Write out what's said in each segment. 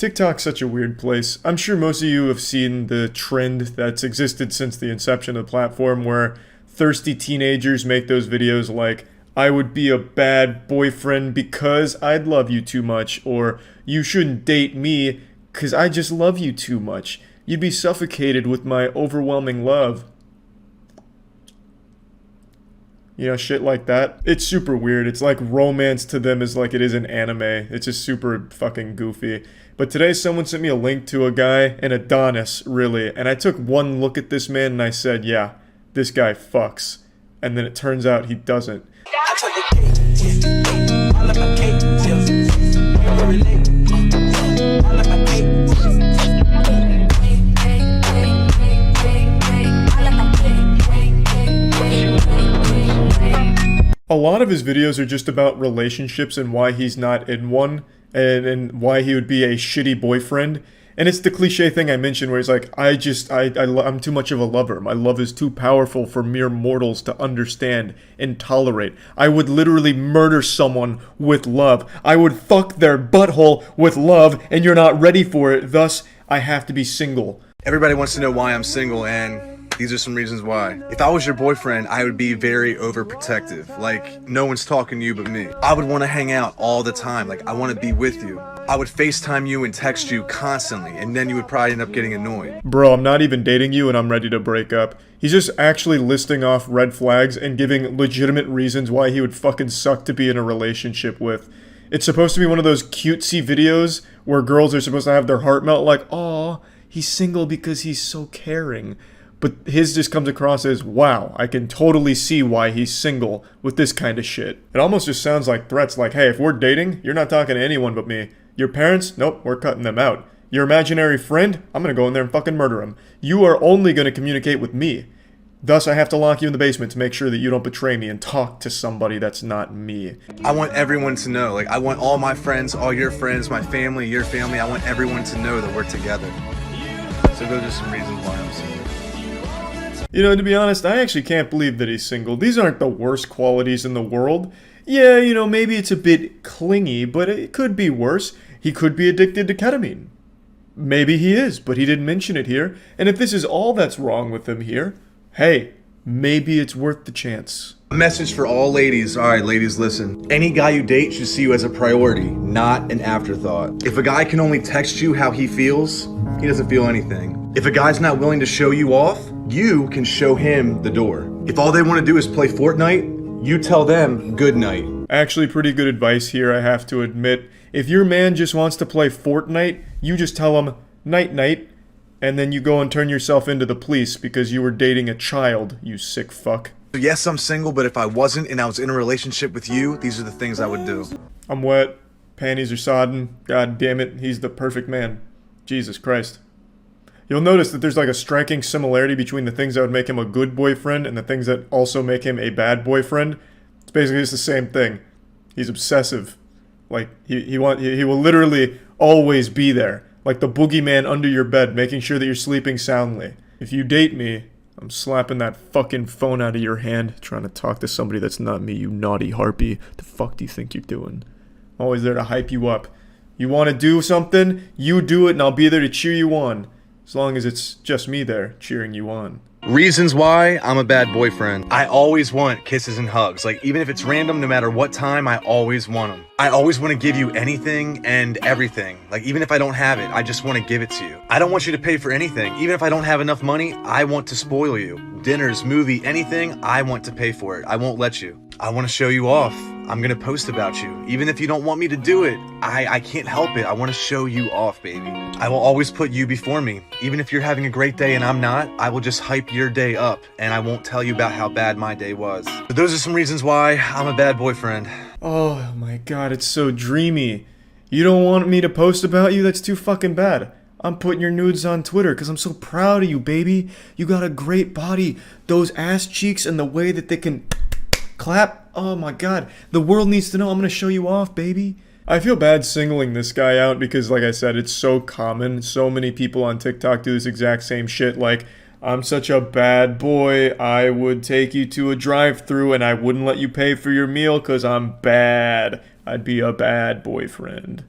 TikTok's such a weird place. I'm sure most of you have seen the trend that's existed since the inception of the platform where thirsty teenagers make those videos like, I would be a bad boyfriend because I'd love you too much, or you shouldn't date me because I just love you too much. You'd be suffocated with my overwhelming love. You know, shit like that. It's super weird. It's like romance to them is like it is in anime. It's just super fucking goofy. But today someone sent me a link to a guy, an Adonis, really. And I took one look at this man and I said, yeah, this guy fucks. And then it turns out he doesn't. A lot of his videos are just about relationships and why he's not in one, and why he would be a shitty boyfriend. And it's the cliche thing I mentioned where he's like, I'm too much of a lover. My love is too powerful for mere mortals to understand and tolerate. I would literally murder someone with love. I would fuck their butthole with love, and you're not ready for it. Thus, I have to be single. Everybody wants to know why I'm single, and these are some reasons why. If I was your boyfriend, I would be very overprotective. Like, no one's talking to you but me. I would want to hang out all the time. Like, I want to be with you. I would FaceTime you and text you constantly, and then you would probably end up getting annoyed. Bro, I'm not even dating you and I'm ready to break up. He's just actually listing off red flags and giving legitimate reasons why he would fucking suck to be in a relationship with. It's supposed to be one of those cutesy videos where girls are supposed to have their heart melt like, aw, he's single because he's so caring. But his just comes across as, wow, I can totally see why he's single with this kind of shit. It almost just sounds like threats like, hey, if we're dating, you're not talking to anyone but me. Your parents? Nope, we're cutting them out. Your imaginary friend? I'm gonna go in there and fucking murder him. You are only gonna communicate with me. Thus, I have to lock you in the basement to make sure that you don't betray me and talk to somebody that's not me. I want everyone to know. Like, I want all my friends, all your friends, my family, your family. I want everyone to know that we're together. So those are some reasons why I'm single. You know, to be honest, I actually can't believe that he's single. These aren't the worst qualities in the world. Yeah, you know, maybe it's a bit clingy, but it could be worse. He could be addicted to ketamine. Maybe he is, but he didn't mention it here. And if this is all that's wrong with him here, hey, maybe it's worth the chance. A message for all ladies. All right, ladies, listen. Any guy you date should see you as a priority, not an afterthought. If a guy can only text you how he feels, he doesn't feel anything. If a guy's not willing to show you off, you can show him the door. If all they want to do is play Fortnite, you tell them good night. Actually, pretty good advice here, I have to admit. If your man just wants to play Fortnite, you just tell him night-night, and then you go and turn yourself into the police because you were dating a child, you sick fuck. Yes, I'm single, but if I wasn't and I was in a relationship with you, these are the things I would do. I'm wet, panties are sodden, god damn it, he's the perfect man. Jesus Christ. You'll notice that there's like a striking similarity between the things that would make him a good boyfriend and the things that also make him a bad boyfriend. It's basically just the same thing. He's obsessive. Like, he will literally always be there. Like the boogeyman under your bed, making sure that you're sleeping soundly. If you date me, I'm slapping that fucking phone out of your hand, trying to talk to somebody that's not me, you naughty harpy. The fuck do you think you're doing? I'm always there to hype you up. You want to do something? You do it and I'll be there to cheer you on. As long as it's just me there, cheering you on. Reasons why I'm a bad boyfriend. I always want kisses and hugs. Like, even if it's random, no matter what time, I always want them. I always want to give you anything and everything. Like, even if I don't have it, I just want to give it to you. I don't want you to pay for anything. Even if I don't have enough money, I want to spoil you. Dinners, movie, anything, I want to pay for it. I won't let you. I want to show you off. I'm gonna post about you. Even if you don't want me to do it, I can't help it. I want to show you off, baby. I will always put you before me. Even if you're having a great day and I'm not, I will just hype your day up and I won't tell you about how bad my day was. But those are some reasons why I'm a bad boyfriend. Oh my god, it's so dreamy. You don't want me to post about you? That's too fucking bad. I'm putting your nudes on Twitter because I'm so proud of you, baby. You got a great body. Those ass cheeks and the way that they can clap. Oh my god. The world needs to know. I'm going to show you off, baby. I feel bad singling this guy out because, like I said, it's so common. So many people on TikTok do this exact same shit. Like, I'm such a bad boy. I would take you to a drive-thru and I wouldn't let you pay for your meal because I'm bad. I'd be a bad boyfriend.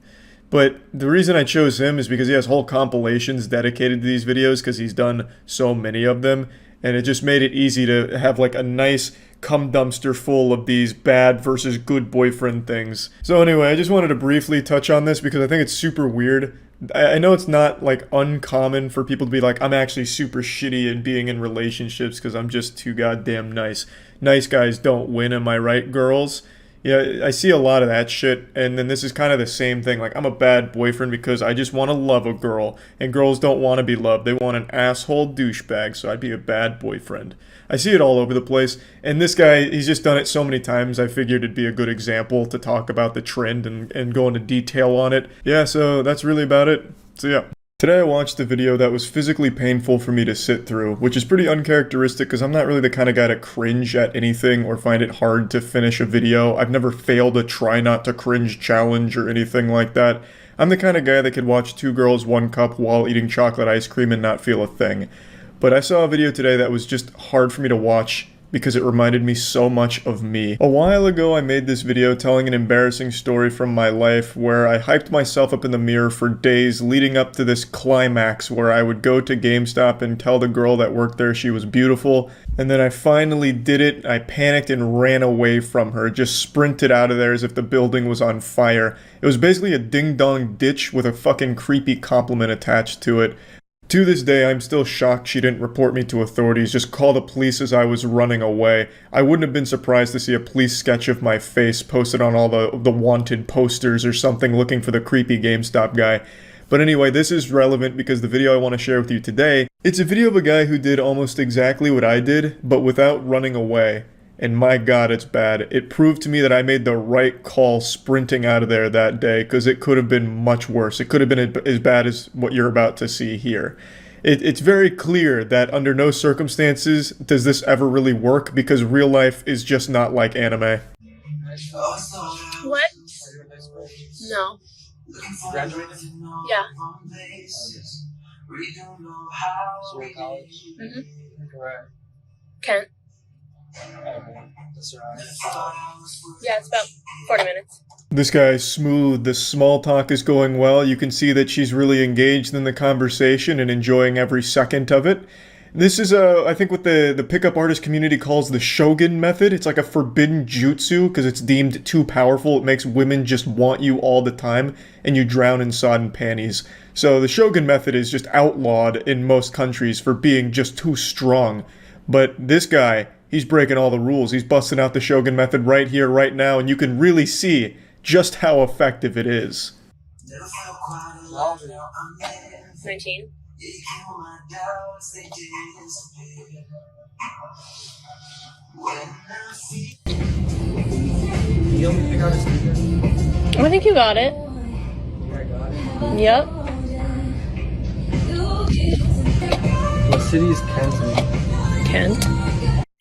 But the reason I chose him is because he has whole compilations dedicated to these videos because he's done so many of them. And it just made it easy to have like a nice cum dumpster full of these bad versus good boyfriend things. So anyway, I just wanted to briefly touch on this because I think it's super weird. I know it's not like uncommon for people to be like, I'm actually super shitty at being in relationships because I'm just too goddamn nice. Nice guys don't win, am I right, girls? Yeah, I see a lot of that shit, and then this is kind of the same thing. Like, I'm a bad boyfriend because I just want to love a girl, and girls don't want to be loved. They want an asshole douchebag, so I'd be a bad boyfriend. I see it all over the place, and this guy, he's just done it so many times, I figured it'd be a good example to talk about the trend and go into detail on it. Yeah, so that's really about it. So yeah. Today I watched a video that was physically painful for me to sit through, which is pretty uncharacteristic because I'm not really the kind of guy to cringe at anything or find it hard to finish a video. I've never failed a try not to cringe challenge or anything like that. I'm the kind of guy that could watch 2 Girls, 1 Cup while eating chocolate ice cream and not feel a thing. But I saw a video today that was just hard for me to watch because it reminded me so much of me. A while ago I made this video telling an embarrassing story from my life where I hyped myself up in the mirror for days leading up to this climax where I would go to GameStop and tell the girl that worked there she was beautiful, and then I finally did it. I panicked and ran away from her, just sprinted out of there as if the building was on fire. It was basically a ding-dong ditch with a fucking creepy compliment attached to it. To this day, I'm still shocked she didn't report me to authorities, just call the police as I was running away. I wouldn't have been surprised to see a police sketch of my face posted on all the wanted posters or something looking for the creepy GameStop guy. But anyway, this is relevant because the video I want to share with you today, it's a video of a guy who did almost exactly what I did, but without running away. And my god, it's bad. It proved to me that I made the right call sprinting out of there that day, because it could have been much worse. It could have been as bad as what you're about to see here. It's very clear that under no circumstances does this ever really work, because real life is just not like anime. What? No. Graduated? Yeah. So you're in college? Mm-hmm. Where? Kent. That's right. Yeah, it's about 40 minutes. This guy's smooth, the small talk is going well, you can see that she's really engaged in the conversation and enjoying every second of it. This is, I think what the pickup artist community calls the Shogun method. It's like a forbidden jutsu because it's deemed too powerful. It makes women just want you all the time and you drown in sodden panties. So the Shogun method is just outlawed in most countries for being just too strong. But this guy, he's breaking all the rules. He's busting out the Shogun method right here, right now, and you can really see just how effective it is. 19. You only pick out a speaker? I think you got it. I got it. Yep. What city is Kent? Kent.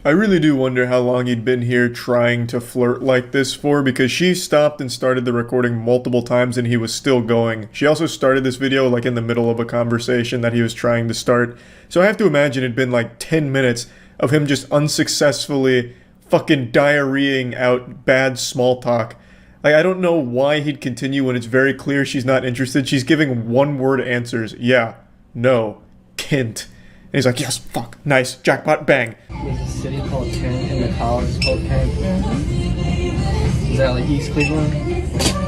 I really do wonder how long he'd been here trying to flirt like this for, because she stopped and started the recording multiple times and he was still going. She also started this video like in the middle of a conversation that he was trying to start. So I have to imagine it'd been like 10 minutes of him just unsuccessfully fucking diarrheaing out bad small talk. Like, I don't know why he'd continue when it's very clear she's not interested. She's giving one-word answers. Yeah, no, Kent. And he's like, yes, fuck, nice, jackpot, bang. There's a city called Kent and the college is called Kent. Is that like East Cleveland?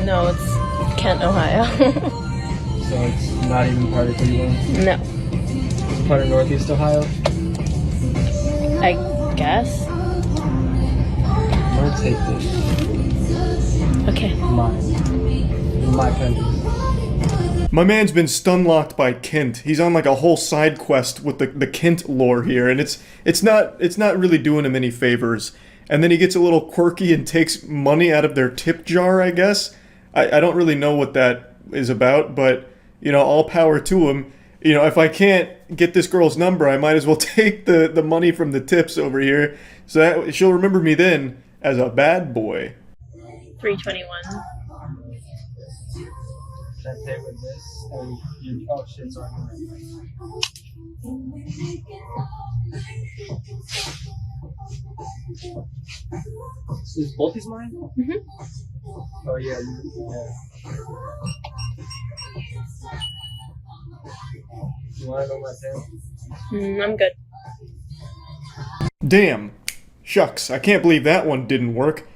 No, it's Kent, Ohio. So it's not even part of Cleveland? No. Is it part of Northeast Ohio? I guess. I'm gonna take this. Okay. My country. My man's been stun-locked by Kent. He's on like a whole side quest with the Kent lore here, and it's not really doing him any favors. And then he gets a little quirky and takes money out of their tip jar, I guess. I don't really know what that is about, but, you know, all power to him. You know, if I can't get this girl's number, I might as well take the money from the tips over here, so that she'll remember me then as a bad boy. 321. Should I pay with this? And you, oh shit, sorry. Is both these mine? Oh yeah, yeah. You wanna know my thing? I'm good. Damn. Shucks, I can't believe that one didn't work.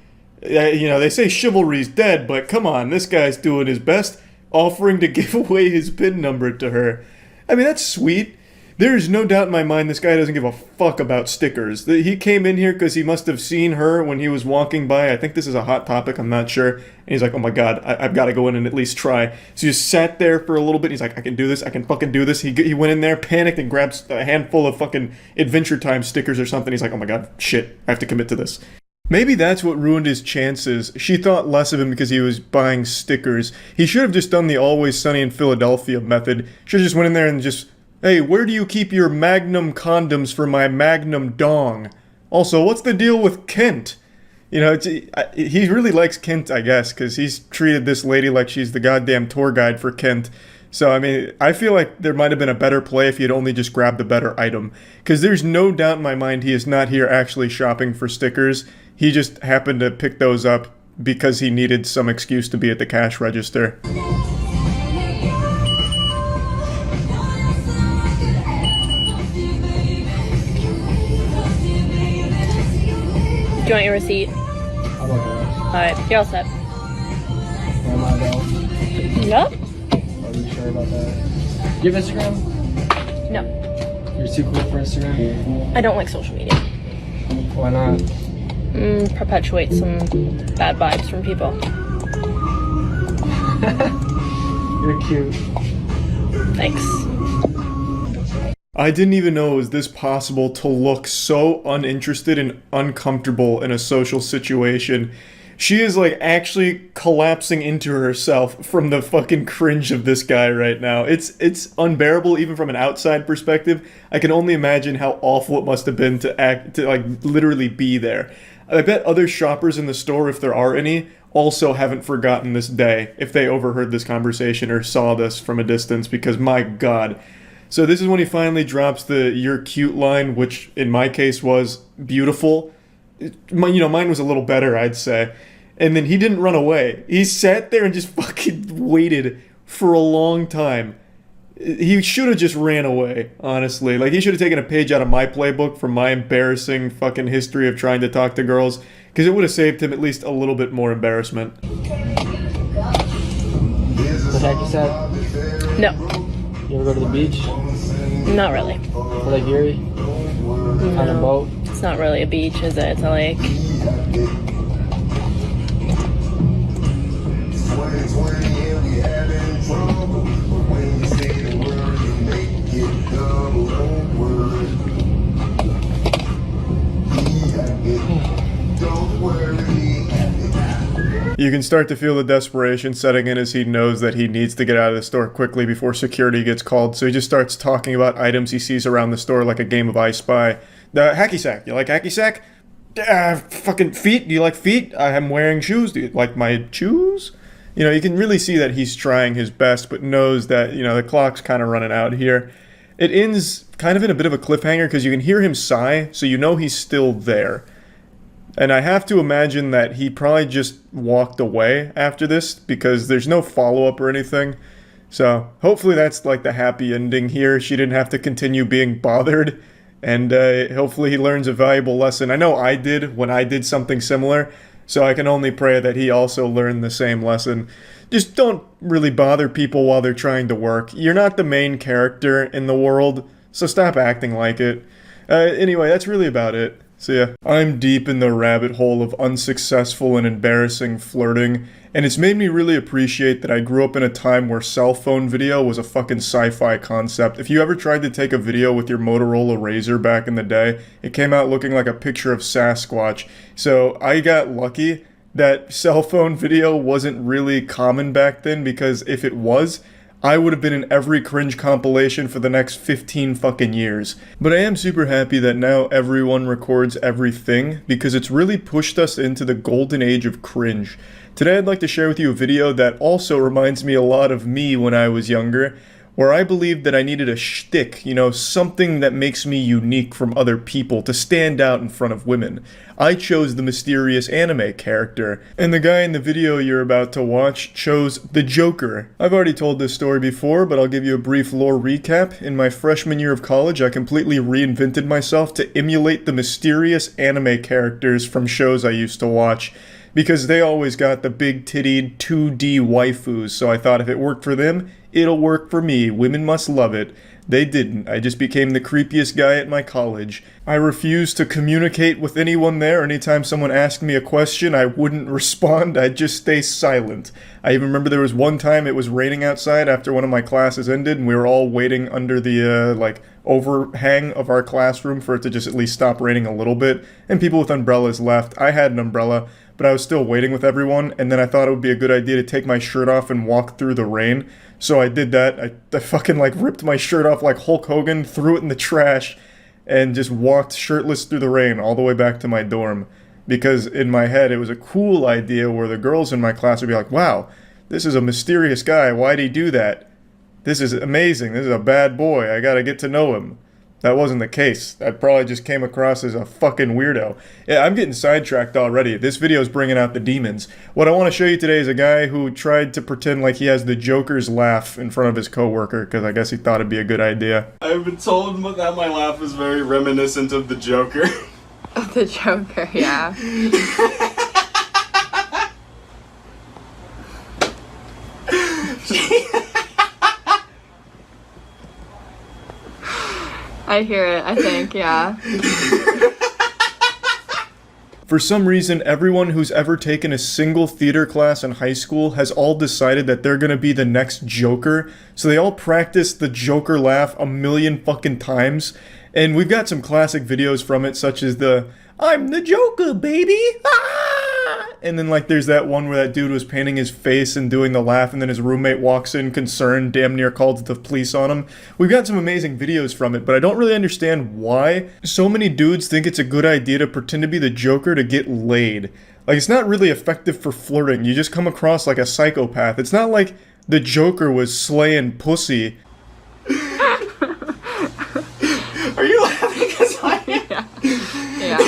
You know, they say chivalry's dead, but come on, this guy's doing his best, offering to give away his PIN number to her. I mean, that's sweet. There is no doubt in my mind this guy doesn't give a fuck about stickers. He came in here because he must have seen her when he was walking by. I think this is a hot topic, I'm not sure. And he's like, oh my god, I've got to go in and at least try. So he just sat there for a little bit. He's like, I can do this, I can fucking do this. He went in there, panicked, and grabbed a handful of fucking Adventure Time stickers or something. He's like, oh my god, shit, I have to commit to this. Maybe that's what ruined his chances. She thought less of him because he was buying stickers. He should have just done the Always Sunny in Philadelphia method. Should have just went in there and just, hey, where do you keep your Magnum condoms for my Magnum dong? Also, what's the deal with Kent? You know, he really likes Kent, I guess, because he's treated this lady like she's the goddamn tour guide for Kent. So, I mean, I feel like there might have been a better play if he had only just grabbed the better item. Because there's no doubt in my mind he is not here actually shopping for stickers. He just happened to pick those up because he needed some excuse to be at the cash register. Do you want your receipt? I'm okay. Alright, you're all set. Am I though? Yup. Are you sure about that? You have Instagram? No. You're too cool for Instagram? I don't like social media. Why not? Perpetuates some bad vibes from people. You're cute. Thanks. I didn't even know it was this possible to look so uninterested and uncomfortable in a social situation. She is like actually collapsing into herself from the fucking cringe of this guy right now. It's unbearable even from an outside perspective. I can only imagine how awful it must have been to like literally be there. I bet other shoppers in the store, if there are any, also haven't forgotten this day if they overheard this conversation or saw this from a distance, because my god. So this is when he finally drops the "you're cute" line, which in my case was beautiful. Mine was a little better, I'd say. And then he didn't run away. He sat there and just fucking waited for a long time. He should have just ran away, honestly. Like, he should have taken a page out of my playbook from my embarrassing fucking history of trying to talk to girls, because it would have saved him at least a little bit more embarrassment. The heck you said? No, You ever go to the beach? not really. Or Lake Erie? On a boat? It's not really a beach, is it? It's a lake. You can start to feel the desperation setting in as he knows that he needs to get out of the store quickly before security gets called, so he just starts talking about items he sees around the store like a game of I Spy. The hacky sack. You like hacky sack? Fucking feet? Do you like feet? I'm wearing shoes. Do you like my shoes? You know, you can really see that he's trying his best, but knows that, you know, the clock's kind of running out here. It ends kind of in a bit of a cliffhanger because you can hear him sigh, so you know he's still there. And I have to imagine that he probably just walked away after this because there's no follow-up or anything. So hopefully that's like the happy ending here. She didn't have to continue being bothered. And hopefully he learns a valuable lesson. I know I did when I did something similar. So I can only pray that he also learned the same lesson. Just don't really bother people while they're trying to work. You're not the main character in the world, so stop acting like it. Anyway, that's really about it. So yeah, I'm deep in the rabbit hole of unsuccessful and embarrassing flirting, and it's made me really appreciate that I grew up in a time where cell phone video was a fucking sci-fi concept. If you ever tried to take a video with your Motorola Razr back in the day, it came out looking like a picture of Sasquatch. So I got lucky that cell phone video wasn't really common back then, because if it was, I would have been in every cringe compilation for the next 15 fucking years. But I am super happy that now everyone records everything, because it's really pushed us into the golden age of cringe. Today I'd like to share with you a video that also reminds me a lot of me when I was younger, where I believed that I needed a shtick, something that makes me unique from other people to stand out in front of women. I chose the mysterious anime character, and the guy in the video you're about to watch chose the Joker. I've already told this story before, but I'll give you a brief lore recap. In my freshman year of college, I completely reinvented myself to emulate the mysterious anime characters from shows I used to watch, because they always got the big-tittied 2D waifus, so I thought if it worked for them, it'll work for me. Women must love it. They didn't. I just became the creepiest guy at my college. I refused to communicate with anyone there. Anytime someone asked me a question, I wouldn't respond. I'd just stay silent. I even remember there was one time it was raining outside after one of my classes ended, and we were all waiting under the, overhang of our classroom for it to just at least stop raining a little bit, and people with umbrellas left. I had an umbrella, but I was still waiting with everyone, and then I thought it would be a good idea to take my shirt off and walk through the rain. So I did that. I fucking ripped my shirt off like Hulk Hogan, threw it in the trash, and just walked shirtless through the rain all the way back to my dorm. Because in my head, it was a cool idea where the girls in my class would be like, wow, this is a mysterious guy. Why'd he do that? This is amazing. This is a bad boy. I gotta get to know him. That wasn't the case. I probably just came across as a fucking weirdo. Yeah, I'm getting sidetracked already. This video is bringing out the demons. What I want to show you today is a guy who tried to pretend like he has the Joker's laugh in front of his coworker, because I guess he thought it'd be a good idea. I've been told that my laugh is very reminiscent of the Joker. Of the Joker, yeah. I hear it, I think, yeah. For some reason, everyone who's ever taken a single theater class in high school has all decided that they're gonna be the next Joker, so they all practice the Joker laugh a million fucking times, and we've got some classic videos from it, such as the, "I'm the Joker, baby! Ah!" And then there's that one where that dude was painting his face and doing the laugh, and then his roommate walks in concerned, damn near called the police on him. We've got some amazing videos from it, but I don't really understand why so many dudes think it's a good idea to pretend to be the Joker to get laid. It's not really effective for flirting. You just come across like a psychopath. It's not like the Joker was slaying pussy. Are you laughing because I am? Yeah.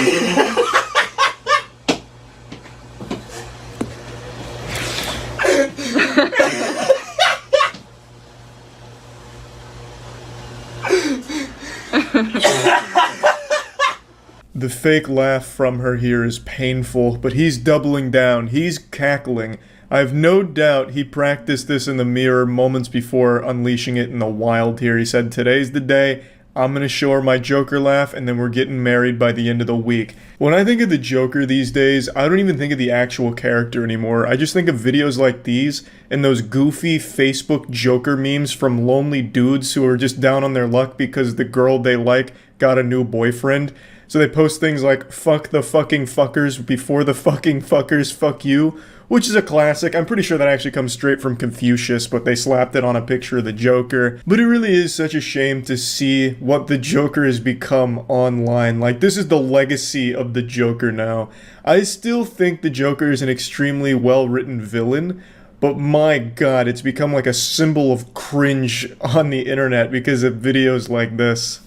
The fake laugh from her here is painful, but he's doubling down. He's cackling. I have no doubt he practiced this in the mirror moments before unleashing it in the wild here. He said, "Today's the day. I'm gonna show her my Joker laugh, and then we're getting married by the end of the week." When I think of the Joker these days, I don't even think of the actual character anymore. I just think of videos like these and those goofy Facebook Joker memes from lonely dudes who are just down on their luck because the girl they like got a new boyfriend. So they post things like, "Fuck the fucking fuckers before the fucking fuckers fuck you," which is a classic. I'm pretty sure that actually comes straight from Confucius, but they slapped it on a picture of the Joker. But it really is such a shame to see what the Joker has become online. This is the legacy of the Joker now. I still think the Joker is an extremely well-written villain, but my god, it's become like a symbol of cringe on the internet because of videos like this.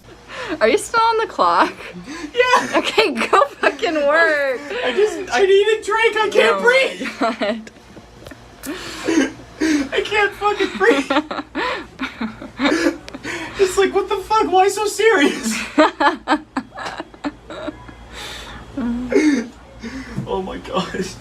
Are you still on the clock? Yeah! Okay, go fucking work! I need a drink, I can't breathe! God. I can't fucking breathe! It's like, what the fuck, why so serious? Oh my gosh.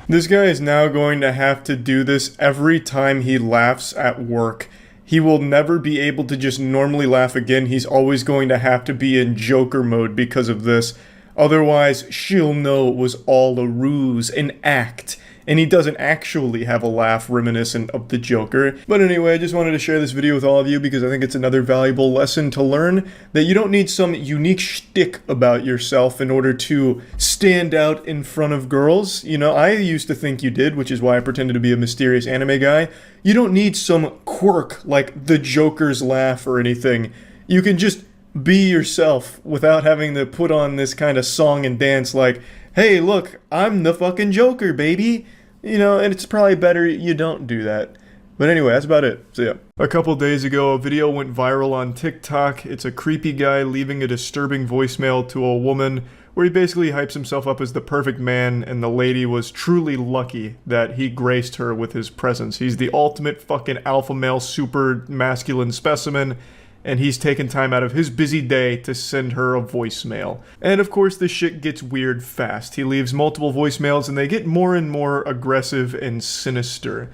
This guy is now going to have to do this every time he laughs at work. He will never be able to just normally laugh again. He's always going to have to be in Joker mode because of this. Otherwise, she'll know it was all a ruse, an act. and he doesn't actually have a laugh reminiscent of the Joker. But anyway, I just wanted to share this video with all of you because I think it's another valuable lesson to learn that you don't need some unique shtick about yourself in order to stand out in front of girls. You know, I used to think you did, which is why I pretended to be a mysterious anime guy. You don't need some quirk like the Joker's laugh or anything. You can just be yourself without having to put on this kind of song and dance like, hey, look, I'm the fucking Joker, baby. You know, and it's probably better you don't do that. But anyway, that's about it. So yeah. A couple days ago, a video went viral on TikTok. It's a creepy guy leaving a disturbing voicemail to a woman where he basically hypes himself up as the perfect man, and the lady was truly lucky that he graced her with his presence. He's the ultimate fucking alpha male, super masculine specimen, and he's taken time out of his busy day to send her a voicemail. And of course, this shit gets weird fast. He leaves multiple voicemails, and they get more and more aggressive and sinister.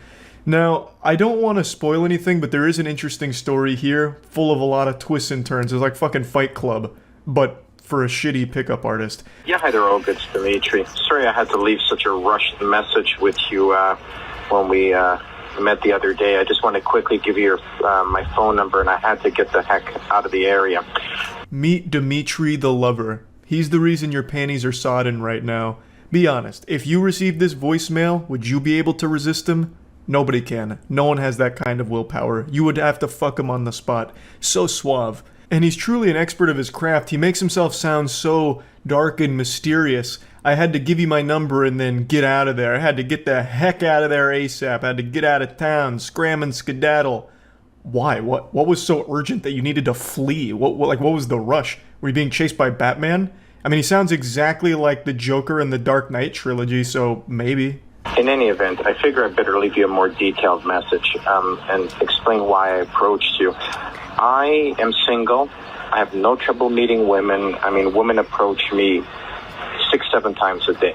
Now, I don't want to spoil anything, but there is an interesting story here, full of a lot of twists and turns. It's like fucking Fight Club, but for a shitty pickup artist. Yeah, hi there, Olga. It's Dimitri. Sorry I had to leave such a rushed message with you when we met the other day. I just want to quickly give you my phone number, and I had to get the heck out of the area. Meet Dimitri the lover. He's the reason your panties are sodden right now. Be honest, if you received this voicemail, would you be able to resist him? Nobody can. No one has that kind of willpower. You would have to fuck him on the spot. So suave. And he's truly an expert of his craft. He makes himself sound so dark and mysterious. I had to give you my number and then get out of there. I had to get the heck out of there ASAP. I had to get out of town, scram and skedaddle. Why? What was so urgent that you needed to flee? What was the rush? Were you being chased by Batman? I mean, he sounds exactly like the Joker in the Dark Knight trilogy, so maybe. In any event, I figure I better leave you a more detailed message and explain why I approached you. I am single. I have no trouble meeting women. I mean, women approach me 6-7 times a day.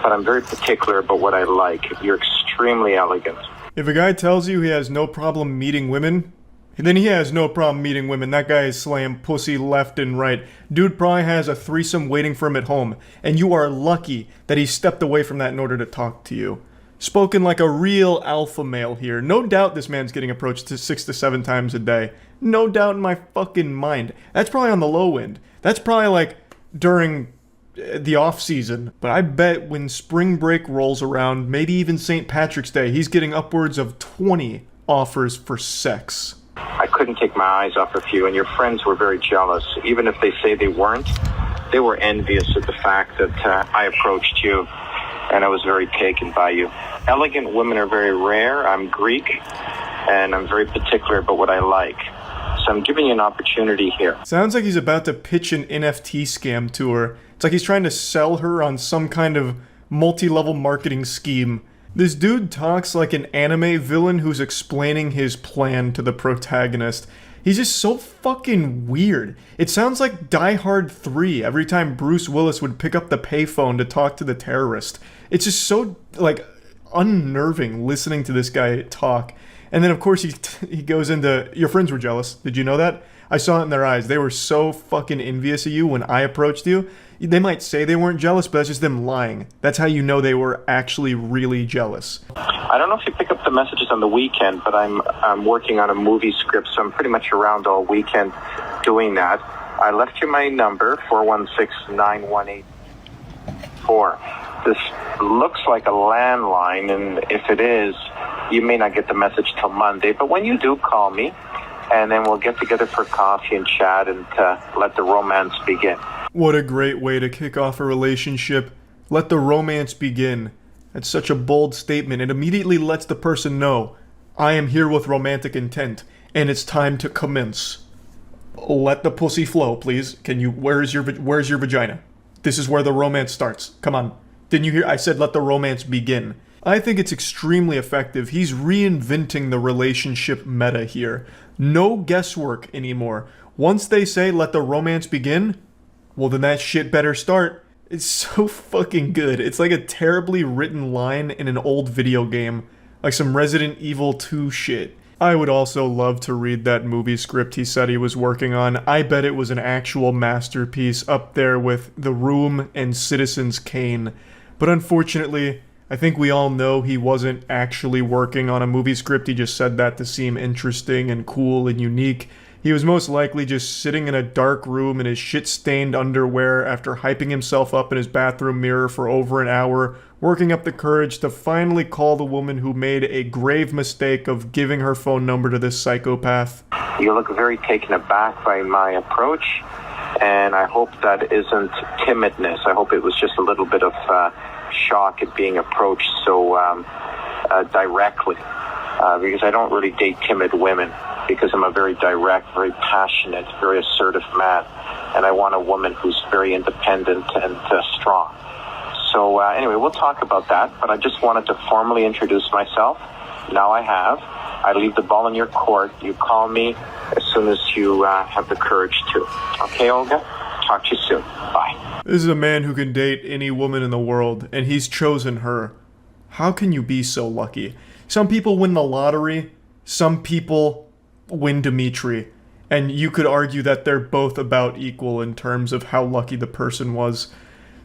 But I'm very particular about what I like. You're extremely elegant. If a guy tells you he has no problem meeting women, then he has no problem meeting women. That guy is slaying pussy left and right. Dude probably has a threesome waiting for him at home, and you are lucky that he stepped away from that in order to talk to you. Spoken like a real alpha male here. No doubt this man's getting approached 6 to 7 times a day. No doubt in my fucking mind. That's probably on the low end. That's probably like during the off season. But I bet when spring break rolls around, maybe even St. Patrick's Day, he's getting upwards of 20 offers for sex. I couldn't take my eyes off of you, and your friends were very jealous. Even if they say they weren't, they were envious of the fact that I approached you, and I was very taken by you. Elegant women are very rare. I'm Greek, and I'm very particular about what I like. So I'm giving you an opportunity here. Sounds like he's about to pitch an NFT scam to her. It's like he's trying to sell her on some kind of multi-level marketing scheme. This dude talks like an anime villain who's explaining his plan to the protagonist. He's just so fucking weird. It sounds like Die Hard 3 every time Bruce Willis would pick up the payphone to talk to the terrorist. It's just so, like, unnerving listening to this guy talk. And then, of course, he goes into, your friends were jealous. Did you know that? I saw it in their eyes. They were so fucking envious of you when I approached you. They might say they weren't jealous, but that's just them lying. That's how you know they were actually really jealous. I don't know if you pick up the messages on the weekend, but I'm working on a movie script, so I'm pretty much around all weekend doing that. I left you my number, 416-9184. This looks like a landline, and if it is, you may not get the message till Monday. But when you do, call me, and then we'll get together for coffee and chat and let the romance begin. What a great way to kick off a relationship. Let the romance begin. That's such a bold statement. It immediately lets the person know, I am here with romantic intent, and it's time to commence. Let the pussy flow, please. Where's your vagina? This is where the romance starts. Come on. Didn't you hear? I said let the romance begin. I think it's extremely effective. He's reinventing the relationship meta here. No guesswork anymore. Once they say let the romance begin, well then that shit better start. It's so fucking good. It's like a terribly written line in an old video game. Like some Resident Evil 2 shit. I would also love to read that movie script he said he was working on. I bet it was an actual masterpiece up there with The Room and Citizen's Kane. But unfortunately, I think we all know he wasn't actually working on a movie script. He just said that to seem interesting and cool and unique. He was most likely just sitting in a dark room in his shit-stained underwear after hyping himself up in his bathroom mirror for over an hour, working up the courage to finally call the woman who made a grave mistake of giving her phone number to this psychopath. You look very taken aback by my approach, and I hope that isn't timidness. I hope it was just a little bit of shock at being approached so directly, because I don't really date timid women, because I'm a very direct, very passionate, very assertive man, and I want a woman who's very independent and strong. So anyway, we'll talk about that, but I just wanted to formally introduce myself. Now I have. I leave the ball in your court. You call me as soon as you have the courage to. Okay, Olga? Talk to you soon. Bye. This is a man who can date any woman in the world, and he's chosen her. How can you be so lucky? Some people win the lottery, some people win Dimitri, and you could argue that they're both about equal in terms of how lucky the person was.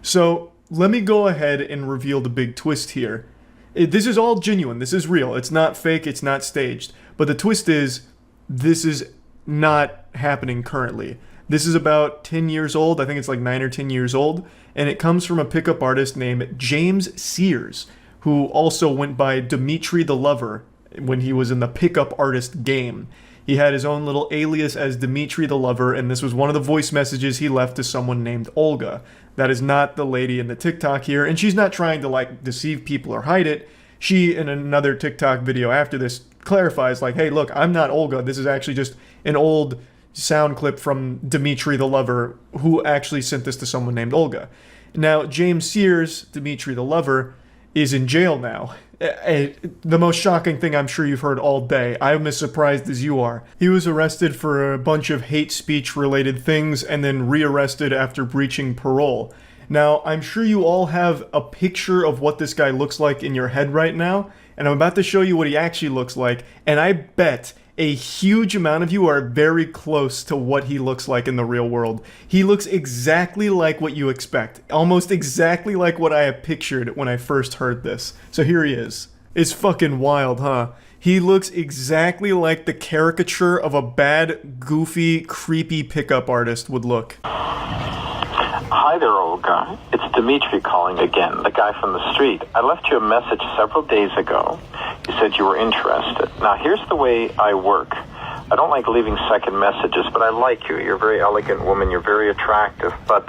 So, let me go ahead and reveal the big twist here. This is all genuine, this is real, it's not fake, it's not staged. But the twist is, this is not happening currently. This is about 10 years old, I think it's like 9 or 10 years old, and it comes from a pickup artist named James Sears, who also went by Dimitri the Lover when he was in the pickup artist game. He had his own little alias as Dimitri the Lover, and this was one of the voice messages he left to someone named Olga. That is not the lady in the TikTok here, and she's not trying to, like, deceive people or hide it. She, in another TikTok video after this, clarifies, like, hey, look, I'm not Olga. This is actually just an old sound clip from Dimitri the Lover, who actually sent this to someone named Olga. Now, James Sears, Dimitri the Lover, is in jail now. The most shocking thing I'm sure you've heard all day. I'm as surprised as you are. He was arrested for a bunch of hate speech related things and then rearrested after breaching parole. Now, I'm sure you all have a picture of what this guy looks like in your head right now, and I'm about to show you what he actually looks like, and I bet a huge amount of you are very close to what he looks like in the real world. He looks exactly like what you expect. Almost exactly like what I had pictured when I first heard this. So here he is. It's fucking wild, huh? He looks exactly like the caricature of a bad, goofy, creepy pickup artist would look. Hi there, Olga. It's Dimitri calling again, the guy from the street. I left you a message several days ago. You said you were interested. Now, here's the way I work. I don't like leaving second messages, but I like you. You're a very elegant woman. You're very attractive. But,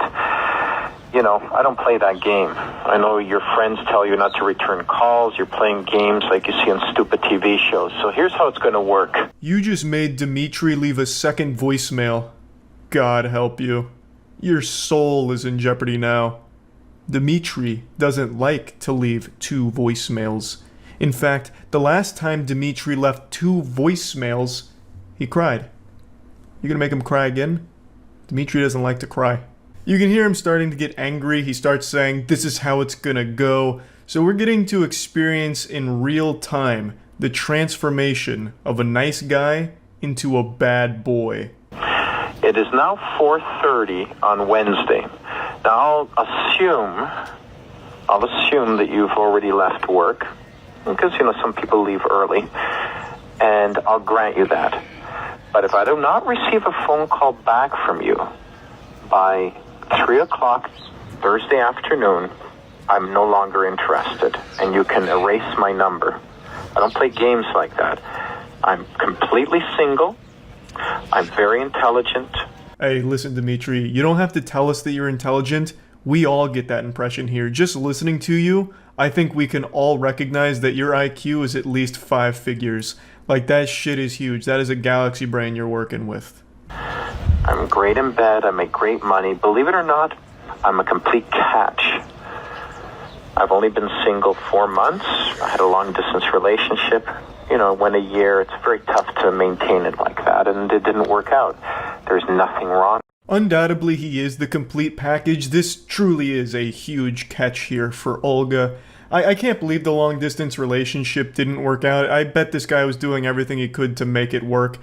you know, I don't play that game. I know your friends tell you not to return calls. You're playing games like you see on stupid TV shows. So here's how it's going to work. You just made Dimitri leave a second voicemail. God help you. Your soul is in jeopardy now. Dimitri doesn't like to leave 2 voicemails. In fact, the last time Dimitri left 2 voicemails, he cried. You gonna make him cry again? Dimitri doesn't like to cry. You can hear him starting to get angry. He starts saying, this is how it's gonna go. So we're getting to experience in real time the transformation of a nice guy into a bad boy. It is now 4:30 on Wednesday. Now, I'll assume that you've already left work, because, you know, some people leave early, and I'll grant you that. But if I do not receive a phone call back from you by 3 o'clock Thursday afternoon, I'm no longer interested, and you can erase my number. I don't play games like that. I'm completely single. I'm very intelligent. Hey, listen, Dimitri, you don't have to tell us that you're intelligent. We all get that impression here. Just listening to you, I think we can all recognize that your IQ is at least 5 figures. Like, that shit is huge. That is a galaxy brain you're working with. I'm great in bed. I make great money. Believe it or not, I'm a complete catch. I've only been single 4 months. I had a long-distance relationship. You know, went a year. It's very tough to maintain it like that, and it didn't work out. There's nothing wrong. Undoubtedly, he is the complete package. This truly is a huge catch here for Olga. I can't believe the long-distance relationship didn't work out. I bet this guy was doing everything he could to make it work.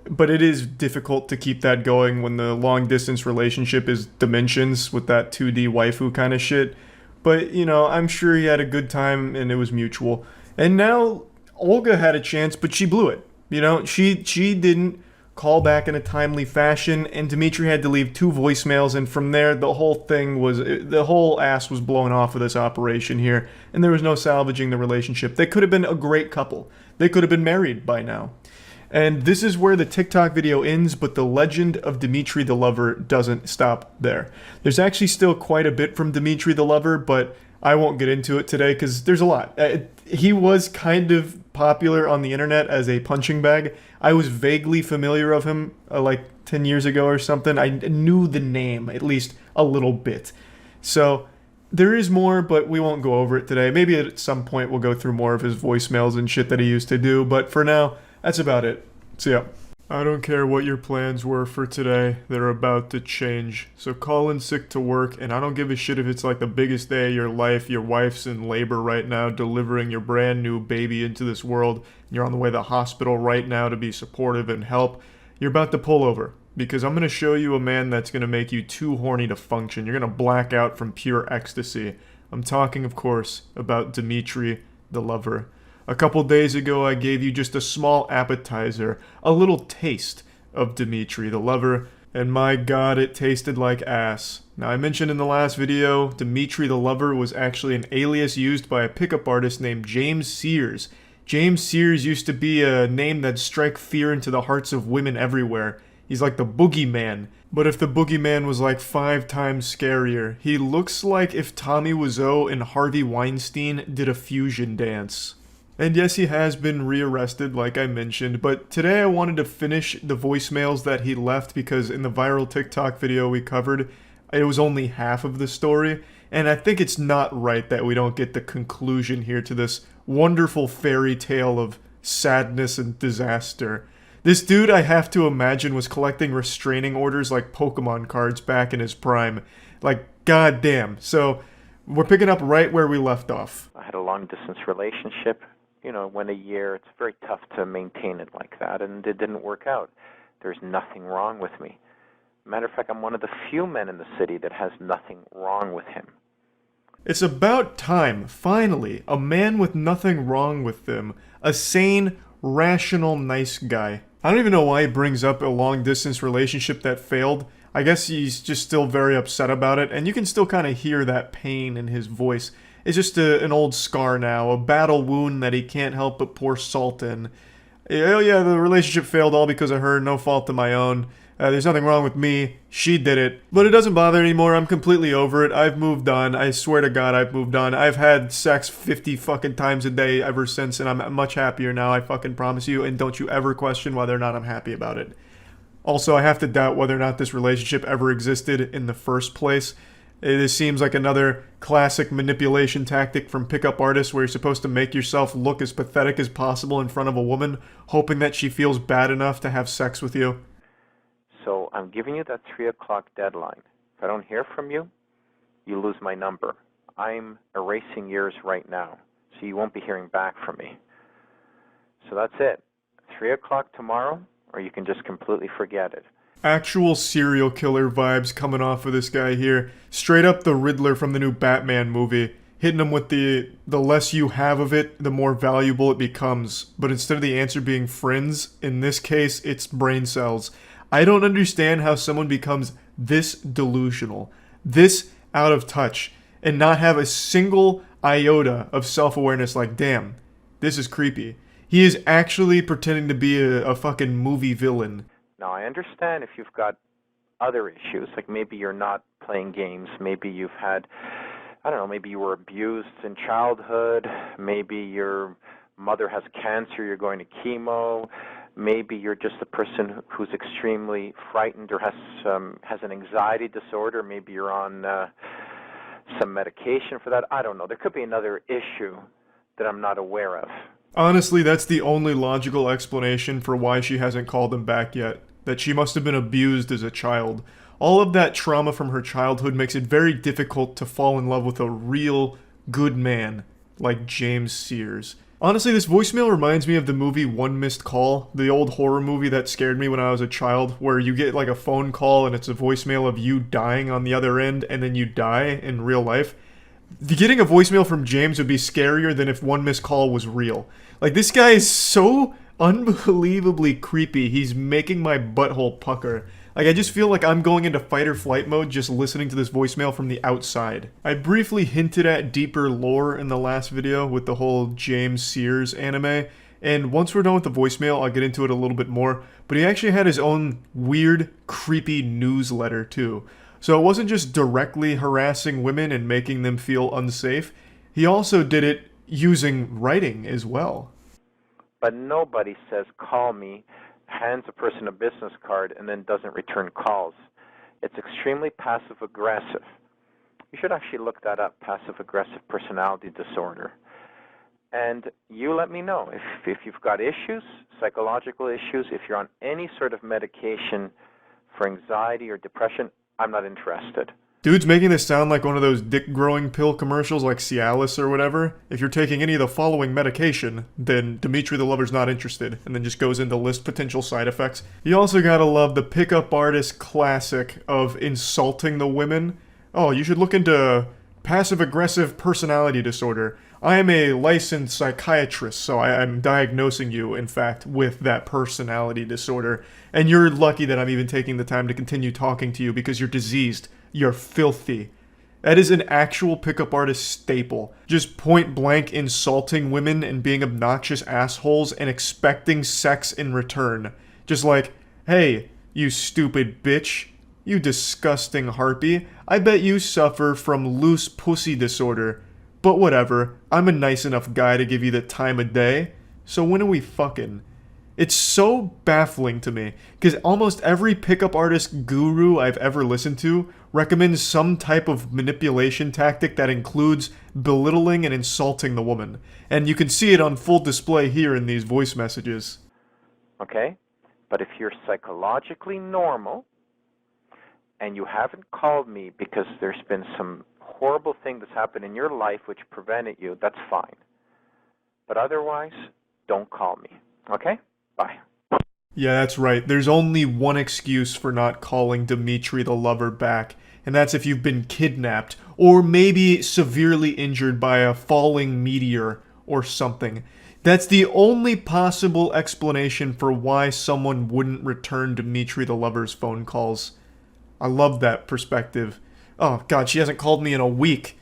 But it is difficult to keep that going when the long-distance relationship is Dimensions with that 2D waifu kind of shit. But, you know, I'm sure he had a good time and it was mutual. And now Olga had a chance, but she blew it. You know, she didn't call back in a timely fashion, and Dimitri had to leave 2 voicemails, and from there, the whole ass was blown off of this operation here, and there was no salvaging the relationship. They could have been a great couple. They could have been married by now. And this is where the TikTok video ends, but the legend of Dimitri the Lover doesn't stop there. There's actually still quite a bit from Dimitri the Lover, but I won't get into it today because there's a lot. He was kind of popular on the internet as a punching bag. I was vaguely familiar of him like 10 years ago or something. I knew the name at least a little bit. So there is more, but we won't go over it today. Maybe at some point we'll go through more of his voicemails and shit that he used to do, but for now, that's about it. See ya. I don't care what your plans were for today, they're about to change. So call in sick to work, and I don't give a shit if it's like the biggest day of your life, your wife's in labor right now, delivering your brand new baby into this world, you're on the way to the hospital right now to be supportive and help. You're about to pull over, because I'm going to show you a man that's going to make you too horny to function. You're going to black out from pure ecstasy. I'm talking, of course, about Dimitri the Lover. A couple days ago, I gave you just a small appetizer, a little taste of Dimitri the Lover, and my god, it tasted like ass. Now, I mentioned in the last video, Dimitri the Lover was actually an alias used by a pickup artist named James Sears. James Sears used to be a name that'd strike fear into the hearts of women everywhere. He's like the boogeyman. But if the boogeyman was like 5 times scarier, he looks like if Tommy Wiseau and Harvey Weinstein did a fusion dance. And yes, he has been rearrested, like I mentioned, but today I wanted to finish the voicemails that he left because in the viral TikTok video we covered, it was only half of the story, and I think it's not right that we don't get the conclusion here to this wonderful fairy tale of sadness and disaster. This dude, I have to imagine, was collecting restraining orders like Pokemon cards back in his prime. Like, goddamn. So, we're picking up right where we left off. I had a long-distance relationship. You know, went a year. It's very tough to maintain it like that, and it didn't work out. There's nothing wrong with me. Matter of fact, I'm one of the few men in the city that has nothing wrong with him. It's about time, finally, a man with nothing wrong with them. A sane, rational, nice guy. I don't even know why he brings up a long-distance relationship that failed. I guess he's just still very upset about it, and you can still kind of hear that pain in his voice. It's just an old scar now, a battle wound that he can't help but pour salt in. Oh yeah, the relationship failed all because of her, no fault of my own. There's nothing wrong with me, she did it. But it doesn't bother anymore, I'm completely over it, I've moved on, I swear to God I've moved on. I've had sex 50 fucking times a day ever since, and I'm much happier now, I fucking promise you, and don't you ever question whether or not I'm happy about it. Also, I have to doubt whether or not this relationship ever existed in the first place. This seems like another classic manipulation tactic from pickup artists where you're supposed to make yourself look as pathetic as possible in front of a woman, hoping that she feels bad enough to have sex with you. So I'm giving you that 3 o'clock deadline. If I don't hear from you, you lose my number. I'm erasing yours right now, so you won't be hearing back from me. So that's it. 3 o'clock tomorrow, or you can just completely forget it. Actual serial killer vibes coming off of this guy here. Straight up the Riddler from the new Batman movie. Hitting him with the less you have of it, the more valuable it becomes. But instead of the answer being friends, in this case, it's brain cells. I don't understand how someone becomes this delusional, this out of touch, and not have a single iota of self-awareness like, damn, this is creepy. He is actually pretending to be a fucking movie villain. Now, I understand if you've got other issues, like maybe you're not playing games, maybe you've had, I don't know, maybe you were abused in childhood, maybe your mother has cancer, you're going to chemo, maybe you're just a person who's extremely frightened or has an anxiety disorder, maybe you're on some medication for that, I don't know. There could be another issue that I'm not aware of. Honestly, that's the only logical explanation for why she hasn't called him back yet. That she must have been abused as a child. All of that trauma from her childhood makes it very difficult to fall in love with a real good man like James Sears. Honestly, this voicemail reminds me of the movie One Missed Call, the old horror movie that scared me when I was a child, where you get like a phone call and it's a voicemail of you dying on the other end and then you die in real life. Getting a voicemail from James would be scarier than if one missed call was real. Like, this guy is so unbelievably creepy. He's making my butthole pucker. Like, I just feel like I'm going into fight or flight mode just listening to this voicemail from the outside. I briefly hinted at deeper lore in the last video with the whole James Sears anime, and once we're done with the voicemail, I'll get into it a little bit more, but he actually had his own weird, creepy newsletter too. So it wasn't just directly harassing women and making them feel unsafe, he also did it using writing as well. But nobody says, call me, hands a person a business card, and then doesn't return calls. It's extremely passive-aggressive. You should actually look that up, passive-aggressive personality disorder. And you let me know if you've got issues, psychological issues, if you're on any sort of medication for anxiety or depression, I'm not interested. Dude's making this sound like one of those dick-growing pill commercials like Cialis or whatever. If you're taking any of the following medication, then Dimitri the Lover's not interested, and then just goes into list potential side effects. You also gotta love the pickup artist classic of insulting the women. Oh, you should look into passive-aggressive personality disorder. I am a licensed psychiatrist, so I'm diagnosing you, in fact, with that personality disorder. And you're lucky that I'm even taking the time to continue talking to you because you're diseased. You're filthy. That is an actual pickup artist staple. Just point blank insulting women and being obnoxious assholes and expecting sex in return. Just like, hey, you stupid bitch. You disgusting harpy. I bet you suffer from loose pussy disorder. But whatever, I'm a nice enough guy to give you the time of day. So when are we fucking? It's so baffling to me, because almost every pickup artist guru I've ever listened to recommends some type of manipulation tactic that includes belittling and insulting the woman. And you can see it on full display here in these voice messages. Okay? But if you're psychologically normal, and you haven't called me because there's been some horrible thing that's happened in your life which prevented you, that's fine. But otherwise, don't call me. Okay? Bye. Yeah, that's right. There's only one excuse for not calling Dimitri the Lover back, and that's if you've been kidnapped, or maybe severely injured by a falling meteor or something. That's the only possible explanation for why someone wouldn't return Dimitri the Lover's phone calls. I love that perspective. Oh god, she hasn't called me in a week.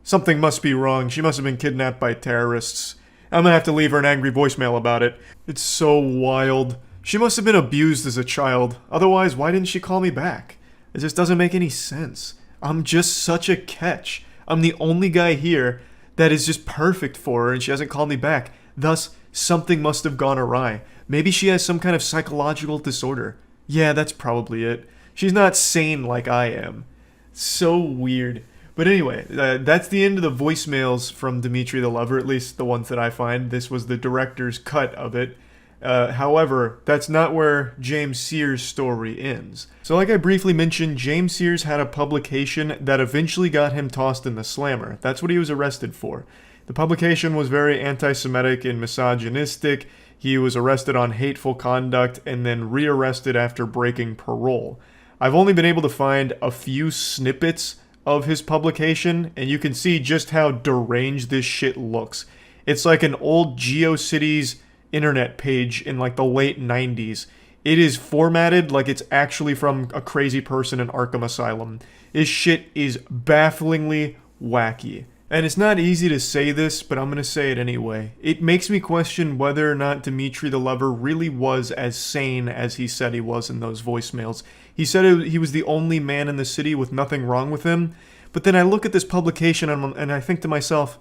Something must be wrong. She must have been kidnapped by terrorists. I'm gonna have to leave her an angry voicemail about it. It's so wild. She must have been abused as a child. Otherwise, why didn't she call me back? It just doesn't make any sense. I'm just such a catch. I'm the only guy here that is just perfect for her and she hasn't called me back. Thus, something must have gone awry. Maybe she has some kind of psychological disorder. Yeah, that's probably it. She's not sane like I am. So weird. But anyway, that's the end of the voicemails from Dimitri the Lover, at least the ones that I find. This was the director's cut of it. However, that's not where James Sears' story ends. So like I briefly mentioned, James Sears had a publication that eventually got him tossed in the slammer. That's what he was arrested for. The publication was very anti-Semitic and misogynistic. He was arrested on hateful conduct and then rearrested after breaking parole. I've only been able to find a few snippets of his publication, and you can see just how deranged this shit looks. It's like an old GeoCities internet page in like the late 90s. It is formatted like it's actually from a crazy person in Arkham Asylum. This shit is bafflingly wacky. And it's not easy to say this, but I'm gonna say it anyway. It makes me question whether or not Dimitri the Lover really was as sane as he said he was in those voicemails. He said he was the only man in the city with nothing wrong with him, but then I look at this publication and I think to myself,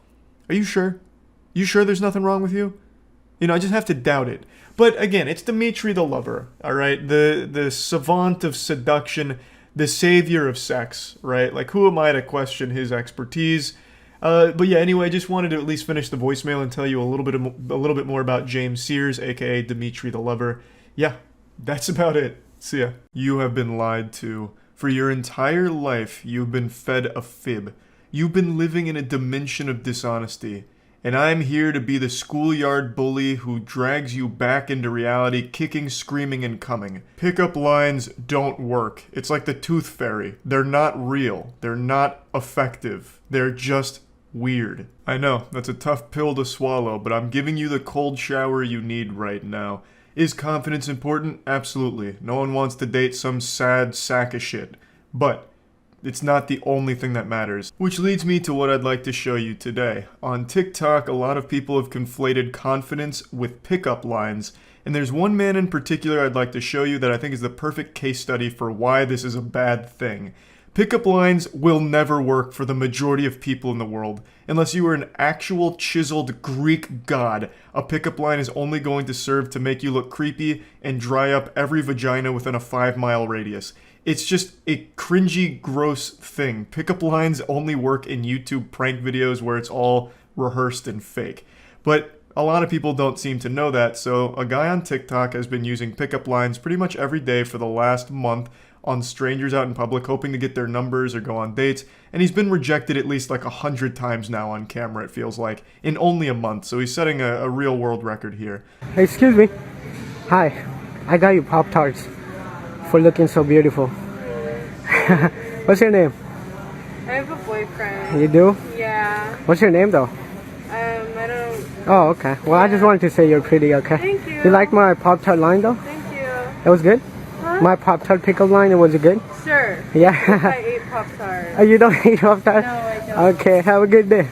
are you sure? You sure there's nothing wrong with you? You know, I just have to doubt it. But again, it's Dimitri the Lover, alright? The savant of seduction, the savior of sex, right? Like, who am I to question his expertise? But yeah, anyway, I just wanted to at least finish the voicemail and tell you a little bit more about James Sears, aka Dimitri the Lover. Yeah, that's about it. See ya. You have been lied to. For your entire life, you've been fed a fib. You've been living in a dimension of dishonesty. And I'm here to be the schoolyard bully who drags you back into reality, kicking, screaming, and coming. Pickup lines don't work. It's like the Tooth Fairy. They're not real. They're not effective. They're just weird. I know, that's a tough pill to swallow, but I'm giving you the cold shower you need right now. Is confidence important? Absolutely. No one wants to date some sad sack of shit. But it's not the only thing that matters. Which leads me to what I'd like to show you today. On TikTok, a lot of people have conflated confidence with pickup lines, and there's one man in particular I'd like to show you that I think is the perfect case study for why this is a bad thing. Pickup lines will never work for the majority of people in the world. Unless you are an actual chiseled Greek god, a pickup line is only going to serve to make you look creepy and dry up every vagina within a 5-mile radius. It's just a cringy, gross thing. Pickup lines only work in YouTube prank videos where it's all rehearsed and fake. But a lot of people don't seem to know that, so a guy on TikTok has been using pickup lines pretty much every day for the last month on strangers out in public, hoping to get their numbers or go on dates, and he's been rejected at least like 100 times now on camera, it feels like, in only a month, so he's setting a real world record here. Hey, excuse me. Hi, I got you Pop-Tarts for looking so beautiful. What's your name? I have a boyfriend. You do? Yeah. What's your name though? I don't... Oh, okay. Well, I just wanted to say you're pretty, okay? Thank you. You like my Pop-Tart line though? Thank you. It was good? Huh? My Pop-Tart pickle line, was it good? Sure. Yeah. I ate Pop-Tarts. Oh, you don't eat Pop-Tart? No, I don't. Okay, have a good day.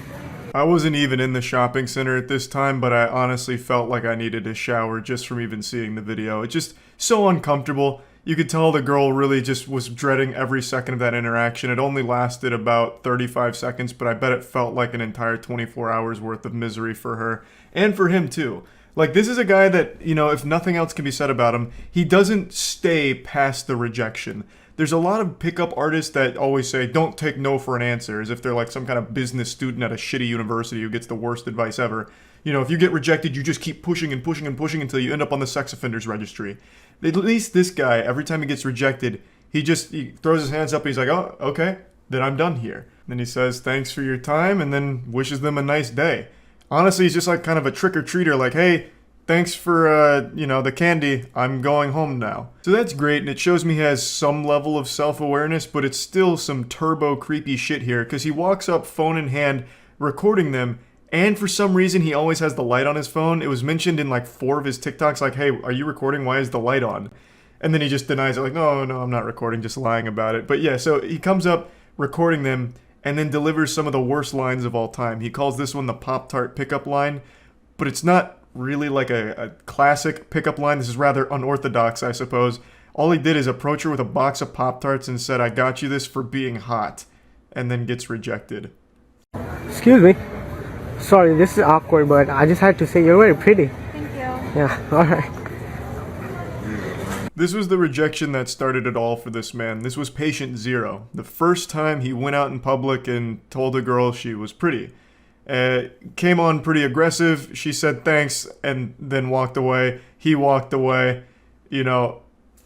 I wasn't even in the shopping center at this time, but I honestly felt like I needed a shower just from even seeing the video. It's just so uncomfortable. You could tell the girl really just was dreading every second of that interaction. It only lasted about 35 seconds, but I bet it felt like an entire 24 hours worth of misery for her. And for him, too. Like, this is a guy that, you know, if nothing else can be said about him, he doesn't stay past the rejection. There's a lot of pickup artists that always say, don't take no for an answer, as if they're like some kind of business student at a shitty university who gets the worst advice ever. You know, if you get rejected, you just keep pushing and pushing and pushing until you end up on the sex offenders registry. At least this guy, every time he gets rejected, he throws his hands up and he's like, oh, okay, then I'm done here. Then he says, thanks for your time, and then wishes them a nice day. Honestly, he's just like kind of a trick-or-treater, like, hey, thanks for, the candy. I'm going home now. So that's great, and it shows me he has some level of self-awareness, but it's still some turbo creepy shit here, because he walks up phone in hand, recording them, and for some reason, he always has the light on his phone. It was mentioned in like 4 of his TikToks, like, hey, are you recording? Why is the light on? And then he just denies it, like, no, I'm not recording, just lying about it. But yeah, so he comes up recording them and then delivers some of the worst lines of all time. He calls this one the Pop-Tart pickup line, but it's not really like a classic pickup line. This is rather unorthodox, I suppose. All he did is approach her with a box of Pop-Tarts and said, I got you this for being hot, and then gets rejected. Excuse me. Sorry, this is awkward, but I just had to say you're very pretty. Thank you. Yeah, alright. This was the rejection that started it all for this man. This was patient 0. The first time he went out in public and told a girl she was pretty. Came on pretty aggressive. She said thanks and then walked away. He walked away. You know,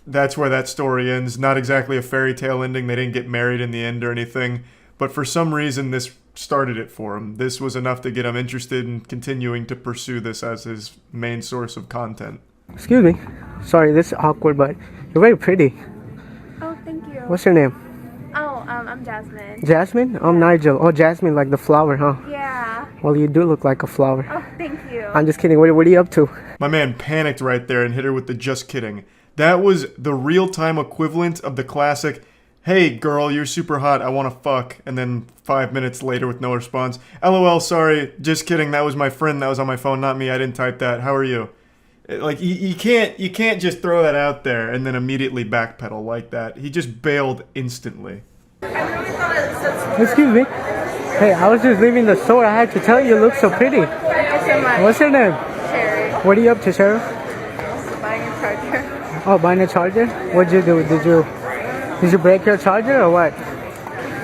that's where that story ends. Not exactly a fairy tale ending. They didn't get married in the end or anything. But for some reason, this started it for him. This was enough to get him interested in continuing to pursue this as his main source of content. Excuse me. Sorry, this is awkward, but you're very pretty. Oh, thank you. What's your name? Oh, I'm Jasmine. Jasmine? I'm Nigel. Oh, Jasmine, like the flower, huh? Yeah. Well, you do look like a flower. Oh, thank you. I'm just kidding. What are you up to? My man panicked right there and hit her with the just kidding. That was the real-time equivalent of the classic, hey girl, you're super hot, I want to fuck, and then 5 minutes later with no response, LOL, sorry, just kidding, that was my friend that was on my phone, not me, I didn't type that, how are you? Like, you can't just throw that out there and then immediately backpedal like that. He just bailed instantly. Excuse me. Hey, I was just leaving the store. I had to tell you, you look so pretty. Thank you so much. What's your name? Sherry. What are you up to, Cheryl? Buying a charger. Oh, buying a charger? What'd you do? Did you break your charger or what?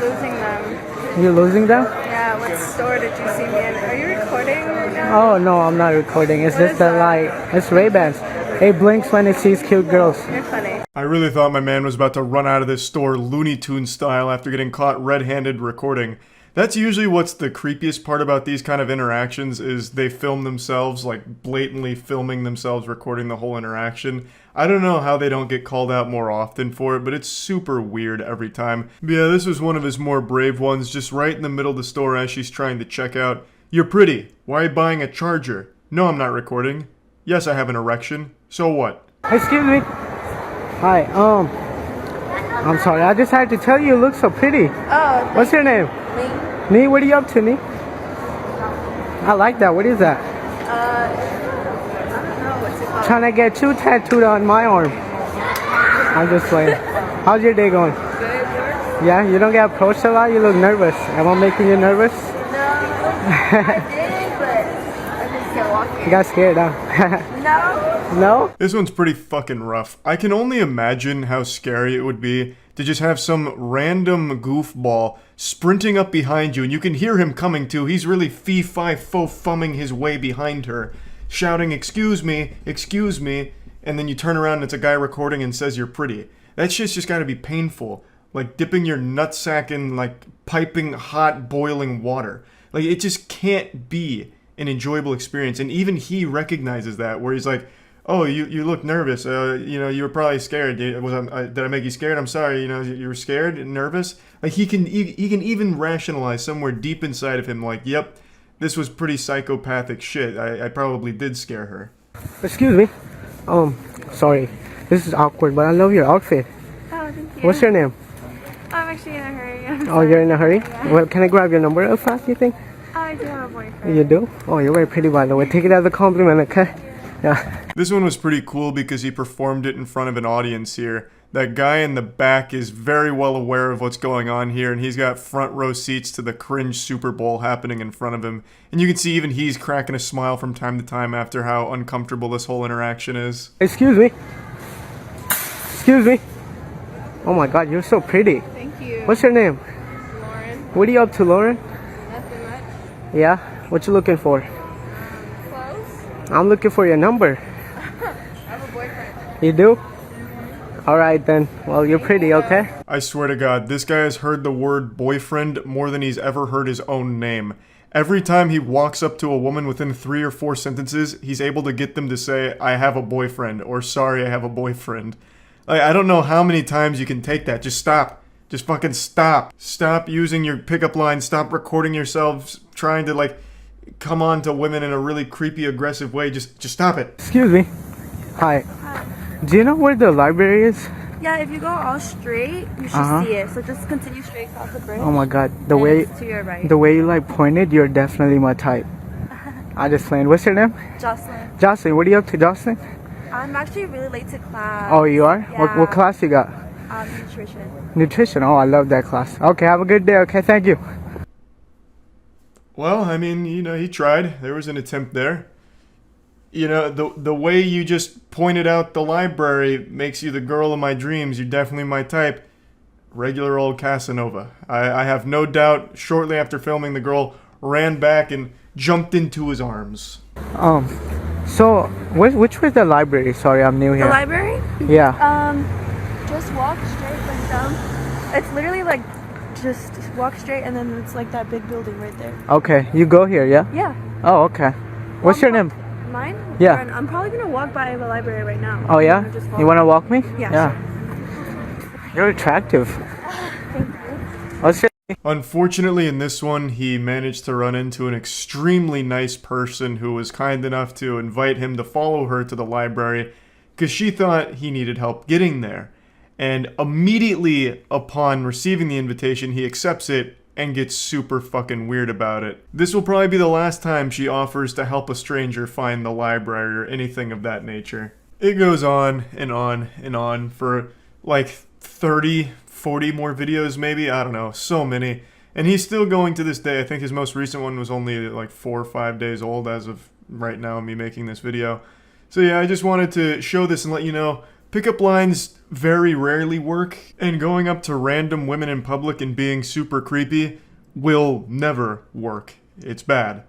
Losing them. You losing them? Yeah, what store did you see me in? Are you recording right now? Oh, no, I'm not recording. It's What just is the that? light. It's Ray-Bans. It blinks when it sees cute girls. You're funny. I really thought my man was about to run out of this store Looney Tunes style after getting caught red-handed recording. That's usually what's the creepiest part about these kind of interactions is they film themselves, like blatantly filming themselves recording the whole interaction. I don't know how they don't get called out more often for it, but it's super weird every time. But yeah, this was one of his more brave ones, just right in the middle of the store as she's trying to check out. You're pretty. Why are you buying a charger? No, I'm not recording. Yes, I have an erection. So what? Excuse me. Hi, I'm sorry, I just had to tell you look so pretty. Oh, What's your name? me? Nee, what are you up to, Nee? I like that. What is that? I don't know what's it called. Trying to get you tattooed on my arm. I'm just playing. How's your day going? Good, yours? Yeah, you don't get approached a lot? You look nervous. Am I making you nervous? No, I did, but I just kept walking. You got scared, huh? No? No? This one's pretty fucking rough. I can only imagine how scary it would be to just have some random goofball sprinting up behind you, and you can hear him coming too. He's really fee-fi-fo-fumming his way behind her, shouting, excuse me, and then you turn around and it's a guy recording and says you're pretty. That shit's just gotta be painful. Like dipping your nutsack in like piping hot boiling water. Like it just can't be an enjoyable experience. And even he recognizes that, where he's like, oh, you look nervous. You were probably scared. Did I make you scared? I'm sorry. You were scared and nervous. Like he can even rationalize somewhere deep inside of him, like, yep, this was pretty psychopathic shit. I probably did scare her. Excuse me. Sorry. This is awkward, but I love your outfit. Oh, thank you. What's your name? I'm actually in a hurry. Oh, you're in a hurry? Well, can I grab your number real fast, you think? I do have a boyfriend. You do? Oh, you're very pretty, by the way. Take it as a compliment, okay? Yeah. This one was pretty cool because he performed it in front of an audience here. That guy in the back is very well aware of what's going on here, and he's got front row seats to the cringe Super Bowl happening in front of him. And you can see even he's cracking a smile from time to time after how uncomfortable this whole interaction is. Excuse me. Excuse me. Oh my god, you're so pretty. Thank you. What's your name? Lauren? What are you up to, Lauren? Nothing much. Yeah? What you looking for? Close? I'm looking for your number. I have a boyfriend. You do? Alright then. Well, you're pretty, okay? I swear to God, this guy has heard the word boyfriend more than he's ever heard his own name. Every time he walks up to a woman within 3 or 4 sentences, he's able to get them to say, I have a boyfriend, or sorry, I have a boyfriend. Like, I don't know how many times you can take that. Just stop. Just fucking stop. Stop using your pickup lines. Stop recording yourselves trying to, like, come on to women in a really creepy, aggressive way. Just stop it. Excuse me. Hi. Do you know where the library is? Yeah, if you go all straight, you should see it. So just continue straight across the bridge. Oh my god. It's to your right. The way you like pointed, you're definitely my type. I just playing. What's your name? Jocelyn. Jocelyn. What are you up to, Jocelyn? I'm actually really late to class. Oh, you are? Yeah. What class you got? Nutrition. Nutrition. Oh, I love that class. Okay, have a good day. Okay, thank you. Well, I mean, he tried. There was an attempt there. The way you just pointed out the library makes you the girl of my dreams. You're definitely my type. Regular old Casanova. I have no doubt shortly after filming, the girl ran back and jumped into his arms. So, which was the library? Sorry, I'm new here. The library? Yeah. Just walk straight like down. It's literally like just walk straight and then it's like that big building right there. Okay, you go here, yeah? Yeah. Oh, okay. What's your name? Mine? Yeah. I'm probably gonna walk by the library right now. Oh yeah? You wanna walk me? Yeah. Sure. You're attractive. Thank you. What's your Unfortunately, in this one, he managed to run into an extremely nice person who was kind enough to invite him to follow her to the library because she thought he needed help getting there. And immediately upon receiving the invitation, he accepts it and gets super fucking weird about it. This will probably be the last time she offers to help a stranger find the library or anything of that nature. It goes on and on and on for like 30, 40 more videos maybe, I don't know, so many. And he's still going to this day. I think his most recent one was only like 4 or 5 days old as of right now, me making this video. So yeah, I just wanted to show this and let you know, pickup lines very rarely work, and going up to random women in public and being super creepy will never work. It's bad.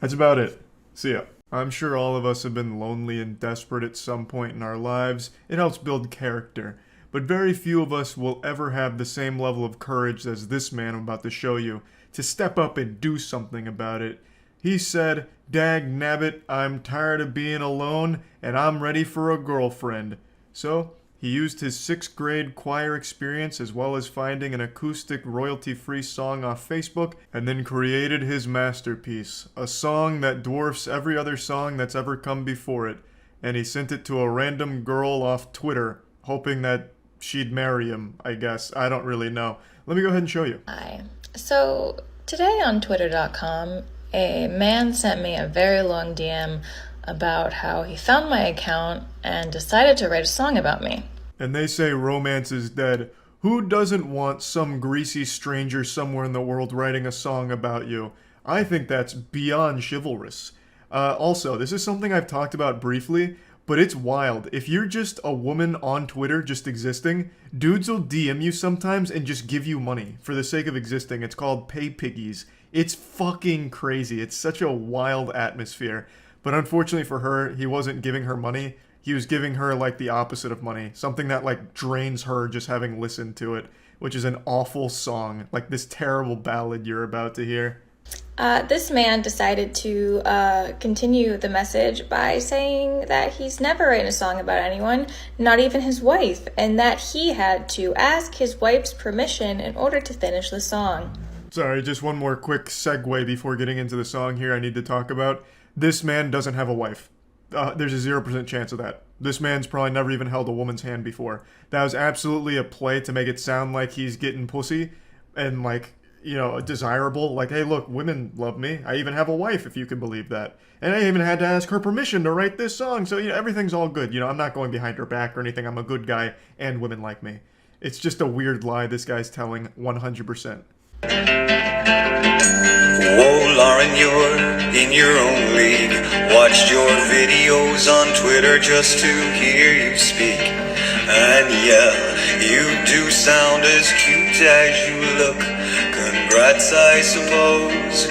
That's about it. See ya. I'm sure all of us have been lonely and desperate at some point in our lives. It helps build character. But very few of us will ever have the same level of courage as this man I'm about to show you, to step up and do something about it. He said, "Dag nabbit, I'm tired of being alone, and I'm ready for a girlfriend." So, he used his 6th grade choir experience as well as finding an acoustic royalty-free song off Facebook and then created his masterpiece, a song that dwarfs every other song that's ever come before it, and he sent it to a random girl off Twitter, hoping that she'd marry him, I guess. I don't really know. Let me go ahead and show you. Hi. So, today on Twitter.com, a man sent me a very long DM about how he found my account and decided to write a song about me. And they say romance is dead. Who doesn't want some greasy stranger somewhere in the world writing a song about you? I think that's beyond chivalrous. Also, this is something I've talked about briefly, but it's wild. If you're just a woman on Twitter just existing, dudes will DM you sometimes and just give you money for the sake of existing. It's called pay piggies. It's fucking crazy. It's such a wild atmosphere. But unfortunately for her, he wasn't giving her money. He was giving her, like, the opposite of money. Something that, like, drains her just having listened to it, which is an awful song. Like this terrible ballad you're about to hear. This man decided to continue the message by saying that he's never written a song about anyone, not even his wife, and that he had to ask his wife's permission in order to finish the song. Sorry, just one more quick segue before getting into the song here I need to talk about. This man doesn't have a wife. There's a 0% chance of that. This man's probably never even held a woman's hand before. That was absolutely a play to make it sound like he's getting pussy and, like, you know, desirable. Like, hey, look, women love me. I even have a wife, if you can believe that. And I even had to ask her permission to write this song. So, you know, everything's all good. You know, I'm not going behind her back or anything. I'm a good guy and women like me. It's just a weird lie this guy's telling 100%. Whoa, Lauren, you're in your own league. Watched your videos on Twitter just to hear you speak. And yeah, you do sound as cute as you look. Congrats, I suppose.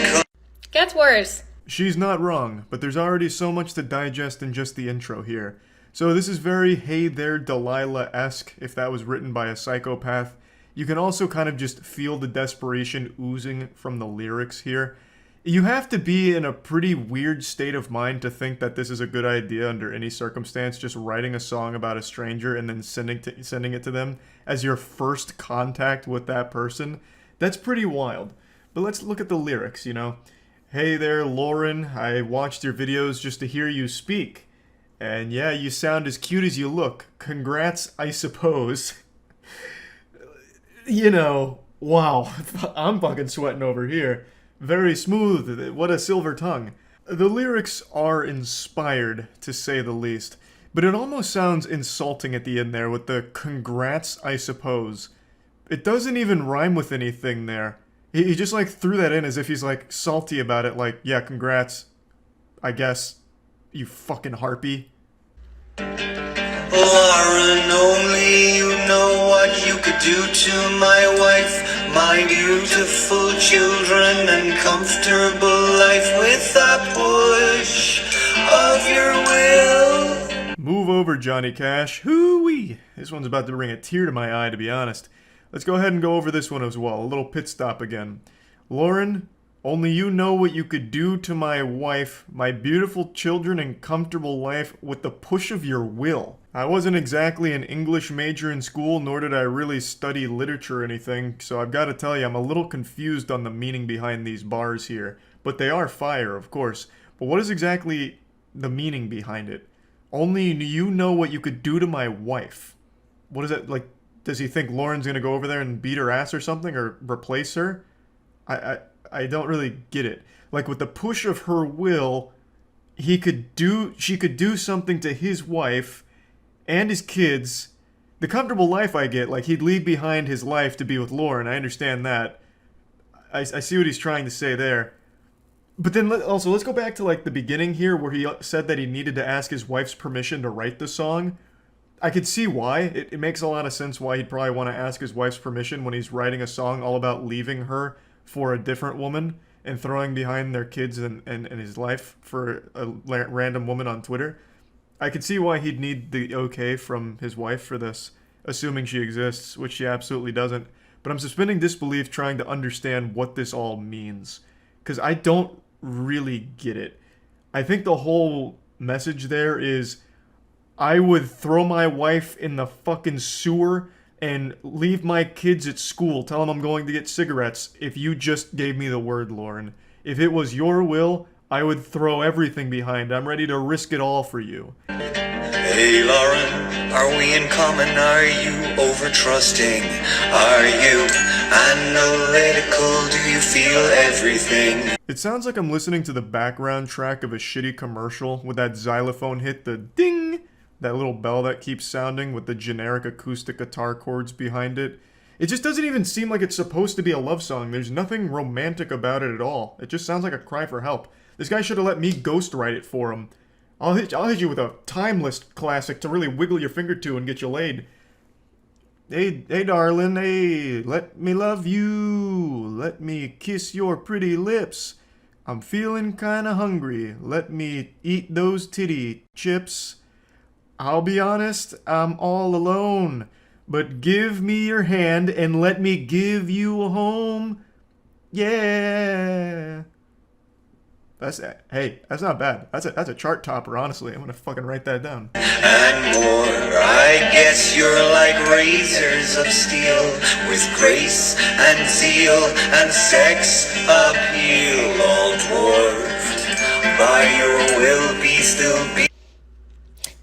Gets worse. She's not wrong, but there's already so much to digest in just the intro here. So this is very Hey There Delilah-esque, if that was written by a psychopath. You can also kind of just feel the desperation oozing from the lyrics here. You have to be in a pretty weird state of mind to think that this is a good idea under any circumstance, just writing a song about a stranger and then sending it to them as your first contact with that person. That's pretty wild. But let's look at the lyrics, you know. Hey there, Lauren, I watched your videos just to hear you speak. And yeah, you sound as cute as you look. Congrats, I suppose. You know, wow, I'm fucking sweating over here. Very smooth, what a silver tongue. The lyrics are inspired, to say the least, but it almost sounds insulting at the end there with the congrats, I suppose. It doesn't even rhyme with anything there. He just like threw that in as if he's like salty about it, like, yeah, congrats, I guess, you fucking harpy. Lauren, only you know what you could do to my wife. My beautiful children and comfortable life with a push of your will. Move over, Johnny Cash. Hoo-wee. This one's about to bring a tear to my eye, to be honest. Let's go ahead and go over this one as well. A little pit stop again. Lauren, only you know what you could do to my wife, my beautiful children and comfortable life with the push of your will. I wasn't exactly an English major in school, nor did I really study literature or anything, so I've got to tell you, I'm a little confused on the meaning behind these bars here. But they are fire, of course. But what is exactly the meaning behind it? Only you know what you could do to my wife. What is that, like, does he think Lauren's gonna go over there and beat her ass or something, or replace her? I don't really get it. Like, with the push of her will, she could do something to his wife and his kids. The comfortable life I get, like, he'd leave behind his life to be with Lauren. I understand that. I see what he's trying to say there. But then also, let's go back to, like, the beginning here where he said that he needed to ask his wife's permission to write the song. I could see why. It makes a lot of sense why he'd probably want to ask his wife's permission when he's writing a song all about leaving her for a different woman and throwing behind their kids and his life for a random woman on Twitter. I could see why he'd need the okay from his wife for this, assuming she exists, which she absolutely doesn't. But I'm suspending disbelief trying to understand what this all means, because I don't really get it. I think the whole message there is, I would throw my wife in the fucking sewer and leave my kids at school, tell them I'm going to get cigarettes if you just gave me the word, Lauren. If it was your will, I would throw everything behind. I'm ready to risk it all for you. Hey Lauren, are we in common? Are you over trusting? Are you analytical? Do you feel everything? It sounds like I'm listening to the background track of a shitty commercial with that xylophone hit, the ding, that little bell that keeps sounding with the generic acoustic guitar chords behind it. It just doesn't even seem like it's supposed to be a love song. There's nothing romantic about it at all. It just sounds like a cry for help. This guy should have let me ghostwrite it for him. I'll hit you with a timeless classic to really wiggle your finger to and get you laid. Hey darling, hey, let me love you. Let me kiss your pretty lips. I'm feeling kinda hungry. Let me eat those titty chips. I'll be honest, I'm all alone. But give me your hand and let me give you a home. Yeah. That's not bad. That's a chart topper, honestly. I'm gonna fucking write that down. And more, I guess you're like razors of steel, with grace and zeal and sex appeal, all dwarfed by your will be still be.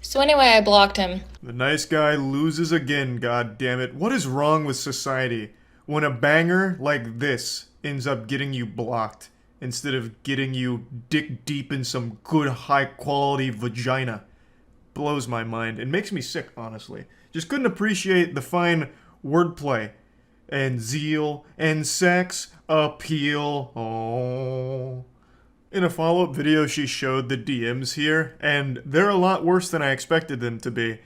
So anyway, I blocked him. The nice guy loses again, god damn it. What is wrong with society when a banger like this ends up getting you blocked instead of getting you dick deep in some good high quality vagina? Blows my mind. It makes me sick, honestly. Just couldn't appreciate the fine wordplay and zeal and sex appeal. Oh. In a follow-up video, she showed the DMs here, and they're a lot worse than I expected them to be.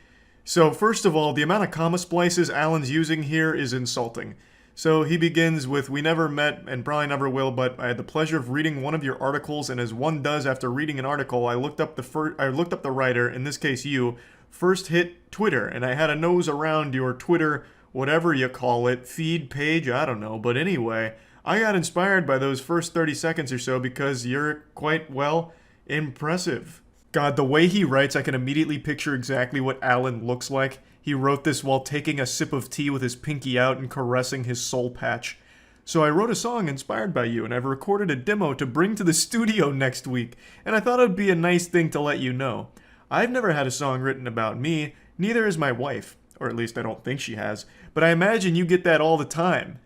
So first of all, the amount of comma splices Alan's using here is insulting. So he begins with, "We never met and probably never will, but I had the pleasure of reading one of your articles, and as one does after reading an article, I looked up the writer, in this case you, first hit Twitter, and I had a nose around your Twitter, whatever you call it, feed page, I don't know, but anyway, I got inspired by those first 30 seconds or so because you're quite, well, impressive." God, the way he writes, I can immediately picture exactly what Alan looks like. He wrote this while taking a sip of tea with his pinky out and caressing his soul patch. "So I wrote a song inspired by you, and I've recorded a demo to bring to the studio next week, and I thought it would be a nice thing to let you know. I've never had a song written about me, neither has my wife, or at least I don't think she has, but I imagine you get that all the time."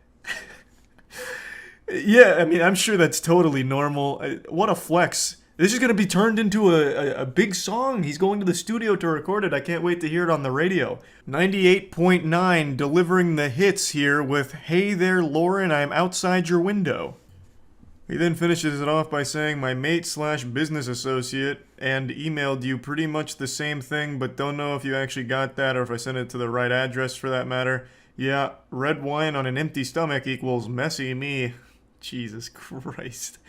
Yeah, I mean, I'm sure that's totally normal. What a flex. This is going to be turned into a big song. He's going to the studio to record it. I can't wait to hear it on the radio. 98.9 delivering the hits here with, "Hey there, Lauren, I'm outside your window." He then finishes it off by saying, "My mate/business associate and emailed you pretty much the same thing, but don't know if you actually got that or if I sent it to the right address for that matter. Yeah, red wine on an empty stomach equals messy me." Jesus Christ.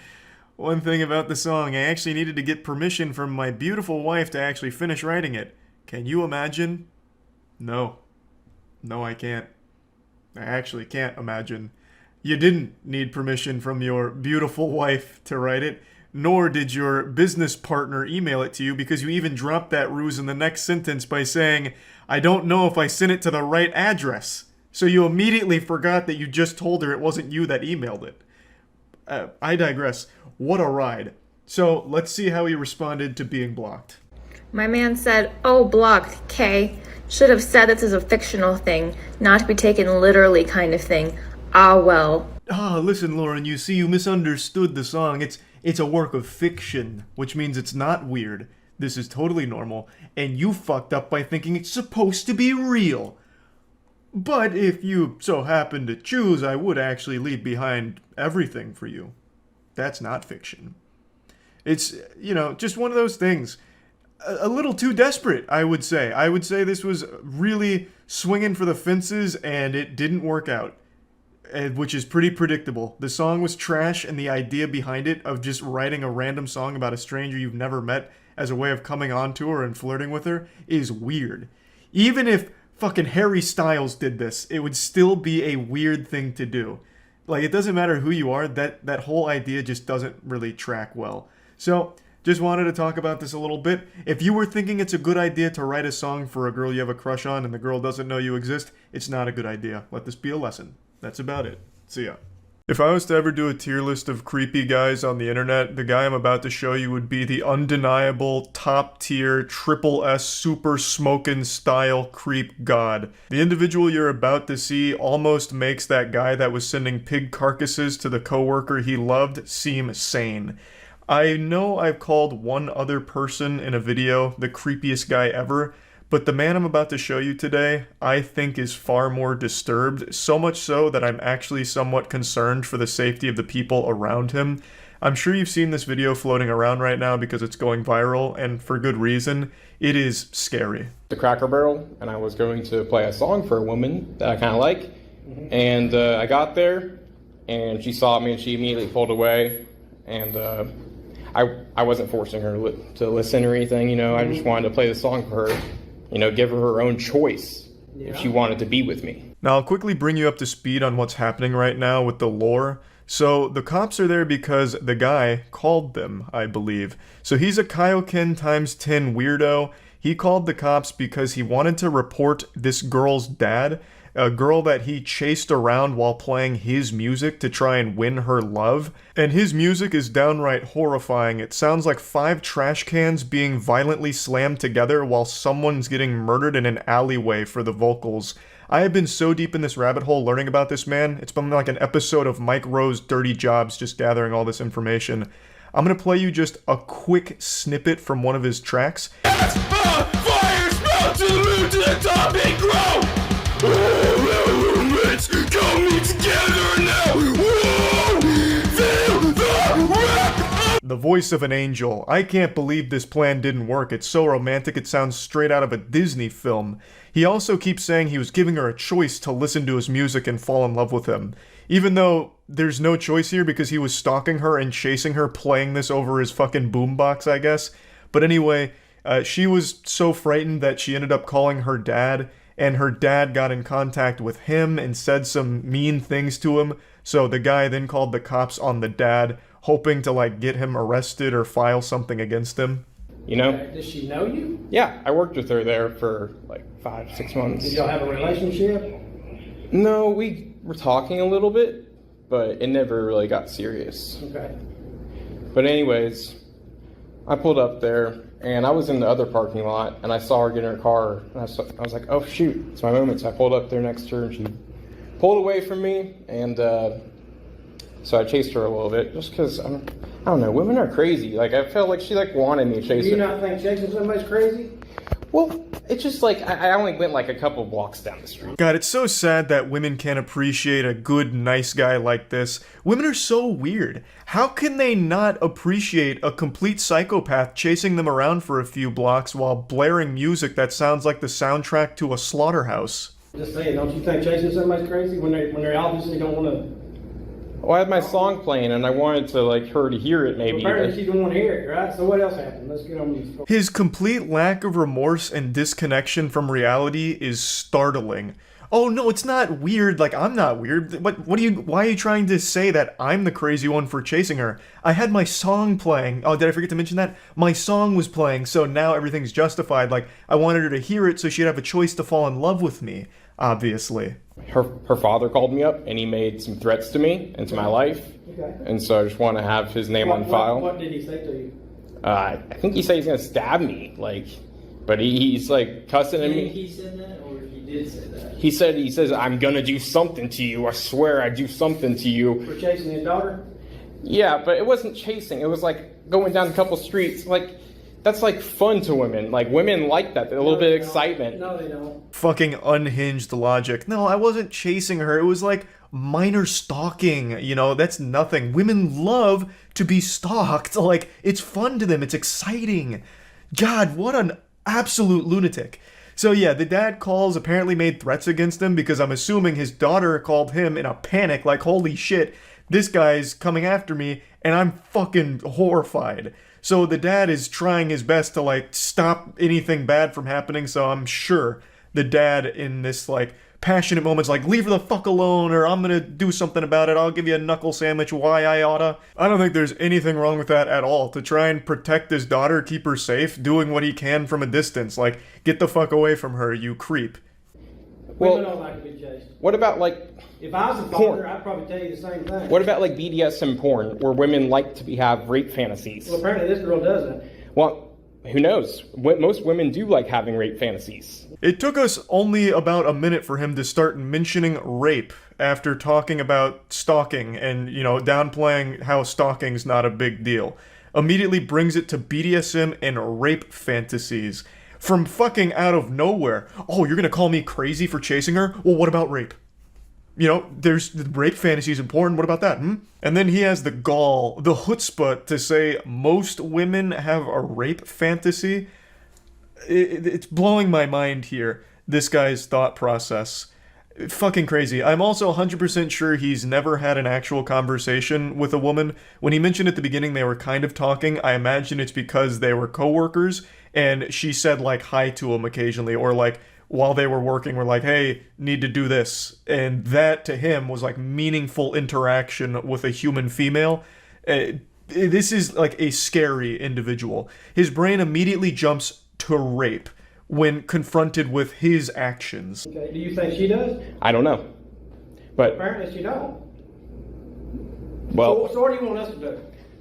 One thing about the song, I actually needed to get permission from my beautiful wife to actually finish writing it. Can you imagine? No. No, I can't. I actually can't imagine. You didn't need permission from your beautiful wife to write it, nor did your business partner email it to you, because you even dropped that ruse in the next sentence by saying, "I don't know if I sent it to the right address." So you immediately forgot that you just told her it wasn't you that emailed it. I digress. What a ride. So let's see how he responded to being blocked. My man said, "Oh, blocked, K. Should have said this is a fictional thing, not to be taken literally kind of thing. Ah, well." Listen, Lauren, you see, you misunderstood the song. It's a work of fiction, which means it's not weird. This is totally normal, and you fucked up by thinking it's supposed to be real. But if you so happen to choose, I would actually leave behind everything for you. That's not fiction. It's, just one of those things. A little too desperate, I would say. I would say this was really swinging for the fences, and it didn't work out, which is pretty predictable. The song was trash, and the idea behind it of just writing a random song about a stranger you've never met as a way of coming on to her and flirting with her is weird. Even if fucking Harry Styles did this, it would still be a weird thing to do. Like, it doesn't matter who you are, that whole idea just doesn't really track well. So, Just wanted to talk about this a little bit. If you were thinking it's a good idea to write a song for a girl you have a crush on and the girl doesn't know you exist, it's not a good idea. Let this be a lesson. That's about it. See ya. If I was to ever do a tier list of creepy guys on the internet, the guy I'm about to show you would be the undeniable, top tier, triple S, super smokin' style creep god. The individual you're about to see almost makes that guy that was sending pig carcasses to the coworker he loved seem sane. I know I've called one other person in a video the creepiest guy ever, but the man I'm about to show you today, I think is far more disturbed, so much so that I'm actually somewhat concerned for the safety of the people around him. I'm sure you've seen this video floating around right now because it's going viral, and for good reason. It is scary. The Cracker Barrel, and I was going to play a song for a woman that I kind of like, and I got there, and she saw me, and she immediately pulled away, and I wasn't forcing her to listen or anything, you know, I just wanted to play the song for her. You know, give her her own choice if she wanted to be with me. Now, I'll quickly bring you up to speed on what's happening right now with the lore. So, the cops are there because the guy called them, I believe. So, he's a Kaioken times 10 weirdo. He called the cops because he wanted to report this girl's dad, a girl that he chased around while playing his music to try and win her love. And his music is downright horrifying. It sounds like 5 trash cans being violently slammed together while someone's getting murdered in an alleyway for the vocals. I have been so deep in this rabbit hole learning about this man. It's been like an episode of Mike Rowe's Dirty Jobs just gathering all this information. I'm gonna play you just a quick snippet from one of his tracks. Fire sprout to the moon, to the top and grow! All elements coming together now! Whoa! Feel the rap! The voice of an angel. I can't believe this plan didn't work. It's so romantic it sounds straight out of a Disney film. He also keeps saying he was giving her a choice to listen to his music and fall in love with him. Even though there's no choice here because he was stalking her and chasing her playing this over his fucking boombox, I guess. But anyway, she was so frightened that she ended up calling her dad, and her dad got in contact with him and said some mean things to him. So the guy then called the cops on the dad, hoping to like get him arrested or file something against him. You know? Does she know you? Yeah, I worked with her there for like 5-6 months. Did y'all have a relationship? No, we were talking a little bit, but it never really got serious. Okay. But anyways, I pulled up there, and I was in the other parking lot, and I saw her get in her car, and I was like, oh shoot, it's my moment. So I pulled up there next to her, and she pulled away from me, and so I chased her a little bit, just because, I don't know, women are crazy. Like, I felt like she wanted me to chase her. Do you not think chasing somebody's crazy? Well, it's just like, I only went like a couple blocks down the street. God, it's so sad that women can't appreciate a good, nice guy like this. Women are so weird. How can they not appreciate a complete psychopath chasing them around for a few blocks while blaring music that sounds like the soundtrack to a slaughterhouse? Just saying, don't you think chasing somebody's crazy when they obviously don't want to? Well, I had my song playing, and I wanted to like her to hear it, maybe. Well, apparently she didn't want to hear it, right? So what else happened? Let's get on with this. His complete lack of remorse and disconnection from reality is startling. Oh no, it's not weird, like I'm not weird. Why are you trying to say that I'm the crazy one for chasing her? I had my song playing. Oh, did I forget to mention that? My song was playing, so now everything's justified. Like, I wanted her to hear it so she'd have a choice to fall in love with me, obviously. Her father called me up, and he made some threats to me and to my life. Okay. And so I just want to have his name on file. What did he say to you? I think he said he's going to stab me, but he's like cussing at me. He said that, or he did say that? He says, I'm going to do something to you. I swear I do something to you. For chasing his daughter? Yeah, but it wasn't chasing. It was like going down a couple streets. Like, that's like fun to women. Like, women like that. A little bit of excitement. No, they don't. Fucking unhinged logic. No, I wasn't chasing her. It was like minor stalking. You know, that's nothing. Women love to be stalked. Like, it's fun to them. It's exciting. God, what an absolute lunatic. So yeah, the dad calls, apparently made threats against him because I'm assuming his daughter called him in a panic, like, holy shit, this guy's coming after me, and I'm fucking horrified. So the dad is trying his best to, like, stop anything bad from happening, so I'm sure the dad in this, like, passionate moments like, leave her the fuck alone, or I'm gonna do something about it, I'll give you a knuckle sandwich, why I oughta. I don't think there's anything wrong with that at all. To try and protect his daughter, keep her safe, doing what he can from a distance. Like, get the fuck away from her, you creep. Well, women don't like to be chased. What about, like, if I was a father, I'd probably tell you the same thing. What about, like, BDSM porn, where women like to have rape fantasies? Well, apparently this girl doesn't. Well, who knows? Most women do like having rape fantasies. It took us only about a minute for him to start mentioning rape after talking about stalking and, you know, downplaying how stalking's not a big deal. Immediately brings it to BDSM and rape fantasies. From fucking out of nowhere. Oh, you're gonna call me crazy for chasing her? Well, what about rape? You know, there's rape fantasies in porn, what about that, And then he has the gall, the chutzpah to say most women have a rape fantasy. It's blowing my mind here, this guy's thought process. Fucking crazy. I'm also 100% sure he's never had an actual conversation with a woman. When he mentioned at the beginning they were kind of talking, I imagine it's because they were coworkers, and she said, like, hi to him occasionally, or, like, while they were working, were like, hey, need to do this. And that, to him, was, like, meaningful interaction with a human female. This is, like, a scary individual. His brain immediately jumps to rape when confronted with his actions. Okay. Do you think she does? I don't know. But apparently she don't. Well, so what do you want us to do?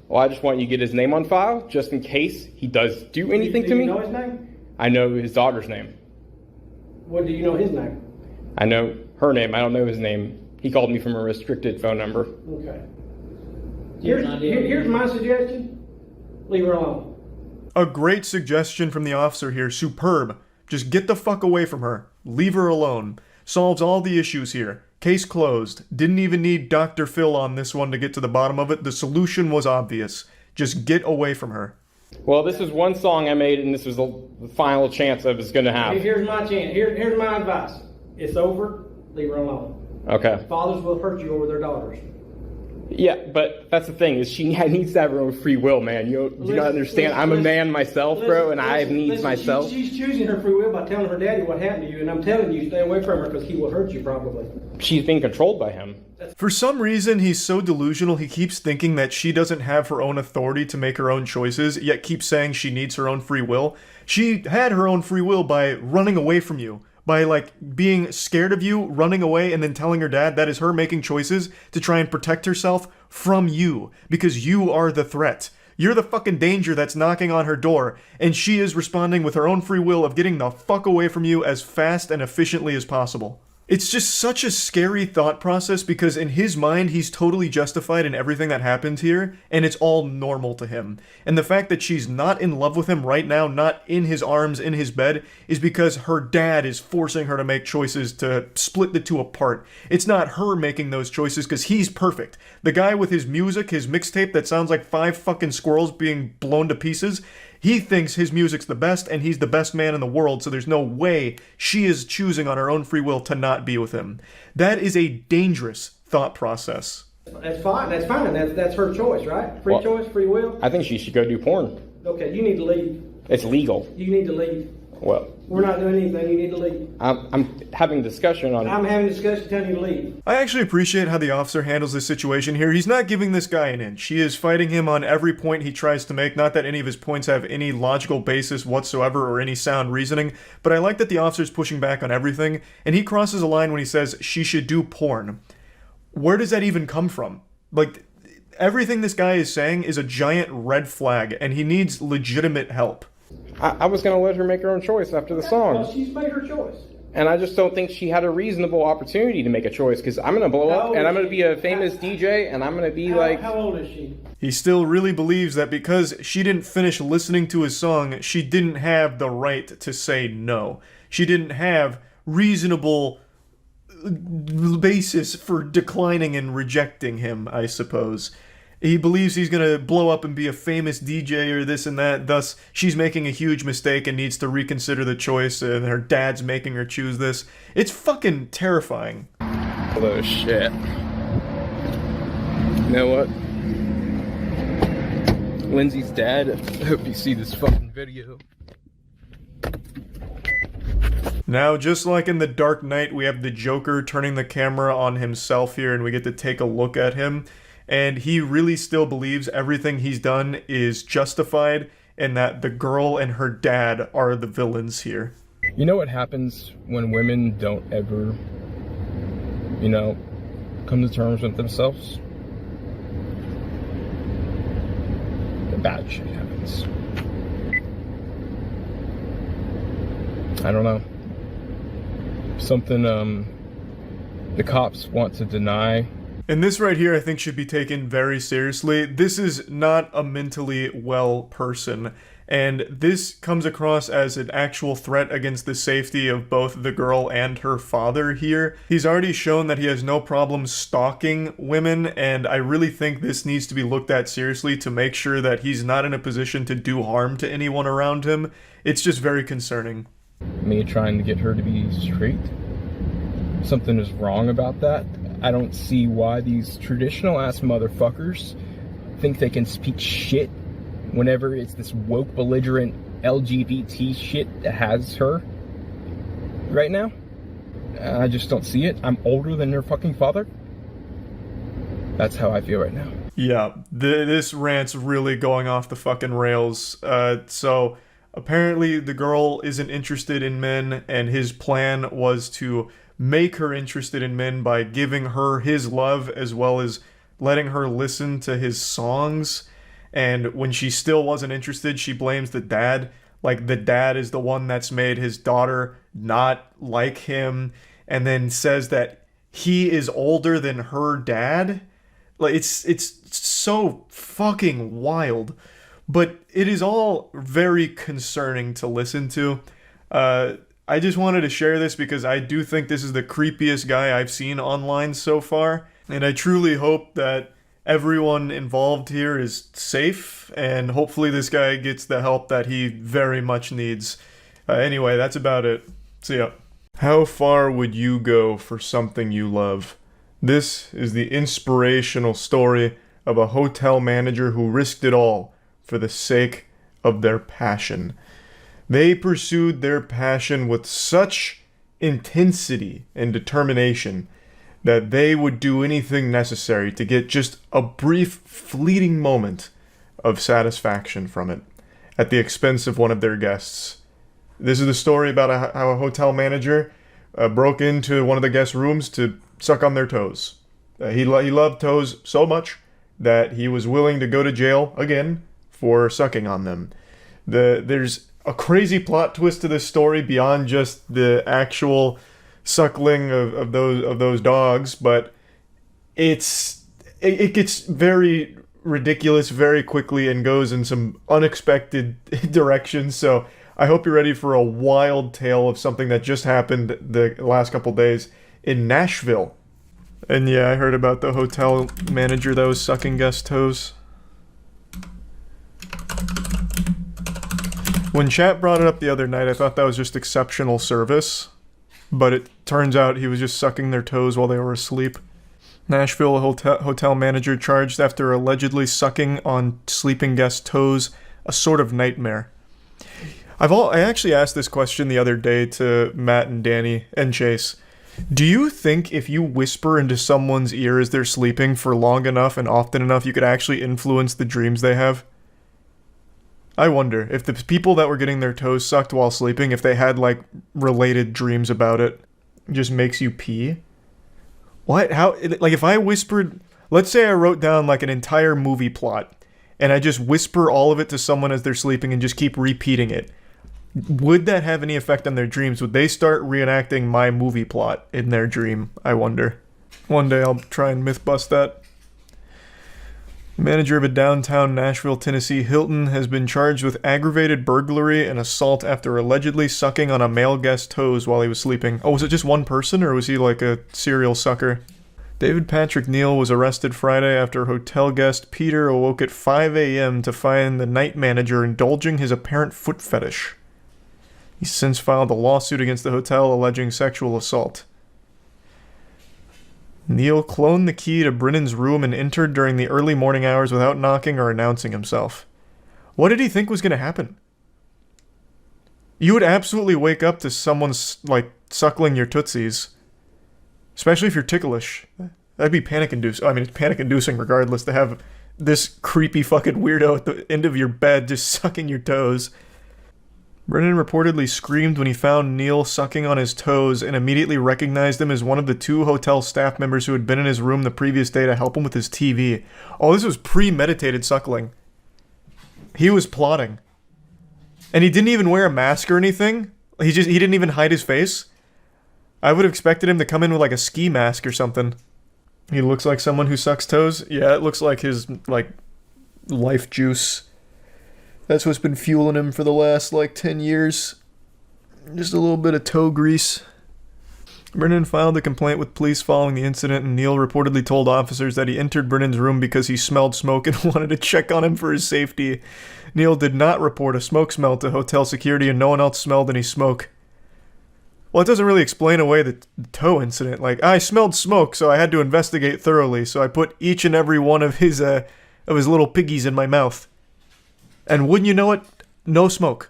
Well, I just want you to get his name on file, just in case he does do anything to me. Do you know his name? I know his daughter's name. What do you know his name? I know her name. I don't know his name. He called me from a restricted phone number. Okay. Here's my suggestion. Leave her alone. A great suggestion from the officer here. Superb. Just get the fuck away from her. Leave her alone. Solves all the issues here. Case closed. Didn't even need Dr. Phil on this one to get to the bottom of it. The solution was obvious. Just get away from her. Well, this is one song I made, and this was the final chance I was going to have. Here's my chance. Here's my advice. It's over. Leave her alone. Okay. Fathers will hurt you over their daughters. Yeah, but that's the thing, is she needs to have her own free will, man. You not understand? I'm a man myself, bro, and I have needs myself. She's choosing her free will by telling her daddy what happened to you, and I'm telling you, stay away from her because he will hurt you probably. She's being controlled by him. For some reason, he's so delusional, he keeps thinking that she doesn't have her own authority to make her own choices, yet keeps saying she needs her own free will. She had her own free will by running away from you. By, like, being scared of you, running away, and then telling her dad that is her making choices to try and protect herself from you. Because you are the threat. You're the fucking danger that's knocking on her door, and she is responding with her own free will of getting the fuck away from you as fast and efficiently as possible. It's just such a scary thought process because in his mind, he's totally justified in everything that happened here, and it's all normal to him. And the fact that she's not in love with him right now, not in his arms, in his bed, is because her dad is forcing her to make choices to split the two apart. It's not her making those choices because he's perfect. The guy with his music, his mixtape that sounds like 5 fucking squirrels being blown to pieces, he thinks his music's the best and he's the best man in the world, so there's no way she is choosing on her own free will to not be with him. That is a dangerous thought process. That's fine. That's fine. That's her choice, right? Free choice, free will. I think she should go do porn. Okay, you need to leave. It's legal. You need to leave. Well, we're not doing anything. You need to leave. I'm having discussion on. I'm having a discussion telling you to leave. I actually appreciate how the officer handles this situation here. He's not giving this guy an inch. He is fighting him on every point he tries to make. Not that any of his points have any logical basis whatsoever or any sound reasoning, but I like that the officer's pushing back on everything, and he crosses a line when he says she should do porn. Where does that even come from? Like, everything this guy is saying is a giant red flag, and he needs legitimate help. I was going to let her make her own choice after the song. Well, she's made her choice. And I just don't think she had a reasonable opportunity to make a choice, because I'm going to blow up, and I'm going to be a famous DJ, and I'm going to be like... How old is she? He still really believes that because she didn't finish listening to his song, she didn't have the right to say no. She didn't have reasonable basis for declining and rejecting him, I suppose. He believes he's gonna blow up and be a famous DJ or this and that, thus she's making a huge mistake and needs to reconsider the choice, and her dad's making her choose this. It's fucking terrifying. Oh shit. You know what? Lindsay's dad, I hope you see this fucking video. Now, just like in The Dark Knight, we have the Joker turning the camera on himself here, and we get to take a look at him. And he really still believes everything he's done is justified, and that the girl and her dad are the villains here. You know what happens when women don't ever, come to terms with themselves? The bad shit happens. I don't know. Something the cops want to deny. And this right here I think should be taken very seriously. This is not a mentally well person, and this comes across as an actual threat against the safety of both the girl and her father here. He's already shown that he has no problem stalking women, and I really think this needs to be looked at seriously to make sure that he's not in a position to do harm to anyone around him. It's just very concerning. Me trying to get her to be straight. Something is wrong about that. I don't see why these traditional ass motherfuckers think they can speak shit whenever it's this woke, belligerent LGBT shit that has her right now. I just don't see it. I'm older than her fucking father. That's how I feel right now. Yeah, this rant's really going off the fucking rails. So apparently the girl isn't interested in men, and his plan was to make her interested in men by giving her his love as well as letting her listen to his songs. And when she still wasn't interested, she blames the dad. Like, the dad is the one that's made his daughter not like him, and then says that he is older than her dad. Like, it's so fucking wild. But it is all very concerning to listen to. I just wanted to share this because I do think this is the creepiest guy I've seen online so far. And I truly hope that everyone involved here is safe, and hopefully this guy gets the help that he very much needs. Anyway, that's about it. See ya. How far would you go for something you love? This is the inspirational story of a hotel manager who risked it all for the sake of their passion. They pursued their passion with such intensity and determination that they would do anything necessary to get just a brief, fleeting moment of satisfaction from it, at the expense of one of their guests. This is the story about how a hotel manager broke into one of the guest rooms to suck on their toes. He loved toes so much that he was willing to go to jail again for sucking on them. There's a crazy plot twist to this story beyond just the actual suckling of those dogs, but it gets very ridiculous very quickly and goes in some unexpected directions. So I hope you're ready for a wild tale of something that just happened the last couple days in Nashville. And yeah, I heard about the hotel manager that was sucking guest toes. When chat brought it up the other night, I thought that was just exceptional service, but it turns out he was just sucking their toes while they were asleep. Nashville hotel manager charged after allegedly sucking on sleeping guest toes, a sort of nightmare. I actually asked this question the other day to Matt and Danny and Chase. Do you think if you whisper into someone's ear as they're sleeping for long enough and often enough, you could actually influence the dreams they have? I wonder if the people that were getting their toes sucked while sleeping, if they had, like, related dreams about it. It just makes you pee? What? How? Like, if I whispered... Let's say I wrote down, like, an entire movie plot, and I just whisper all of it to someone as they're sleeping and just keep repeating it. Would that have any effect on their dreams? Would they start reenacting my movie plot in their dream? I wonder. One day I'll try and myth bust that. Manager of a downtown Nashville, Tennessee Hilton has been charged with aggravated burglary and assault after allegedly sucking on a male guest's toes while he was sleeping. Oh, was it just one person, or was he like a serial sucker? David Patrick Neal was arrested Friday after hotel guest Peter awoke at 5 a.m. to find the night manager indulging his apparent foot fetish. He's since filed a lawsuit against the hotel alleging sexual assault. Neal cloned the key to Brennan's room and entered during the early morning hours without knocking or announcing himself. What did he think was going to happen? You would absolutely wake up to someone's, like, suckling your tootsies. Especially if you're ticklish. That'd be panic-inducing. I mean, it's panic-inducing regardless to have this creepy fucking weirdo at the end of your bed just sucking your toes. Brennan reportedly screamed when he found Neil sucking on his toes and immediately recognized him as one of the 2 hotel staff members who had been in his room the previous day to help him with his TV. Oh, this was premeditated suckling. He was plotting. And he didn't even wear a mask or anything. He didn't even hide his face. I would have expected him to come in with like a ski mask or something. He looks like someone who sucks toes. Yeah, it looks like his, like, life juice. That's what's been fueling him for the last, like, 10 years. Just a little bit of toe grease. Brennan filed a complaint with police following the incident, and Neil reportedly told officers that he entered Brennan's room because he smelled smoke and wanted to check on him for his safety. Neil did not report a smoke smell to hotel security, and no one else smelled any smoke. Well, it doesn't really explain away the toe incident. Like, I smelled smoke, so I had to investigate thoroughly, so I put each and every one of his little piggies in my mouth. And wouldn't you know it, no smoke.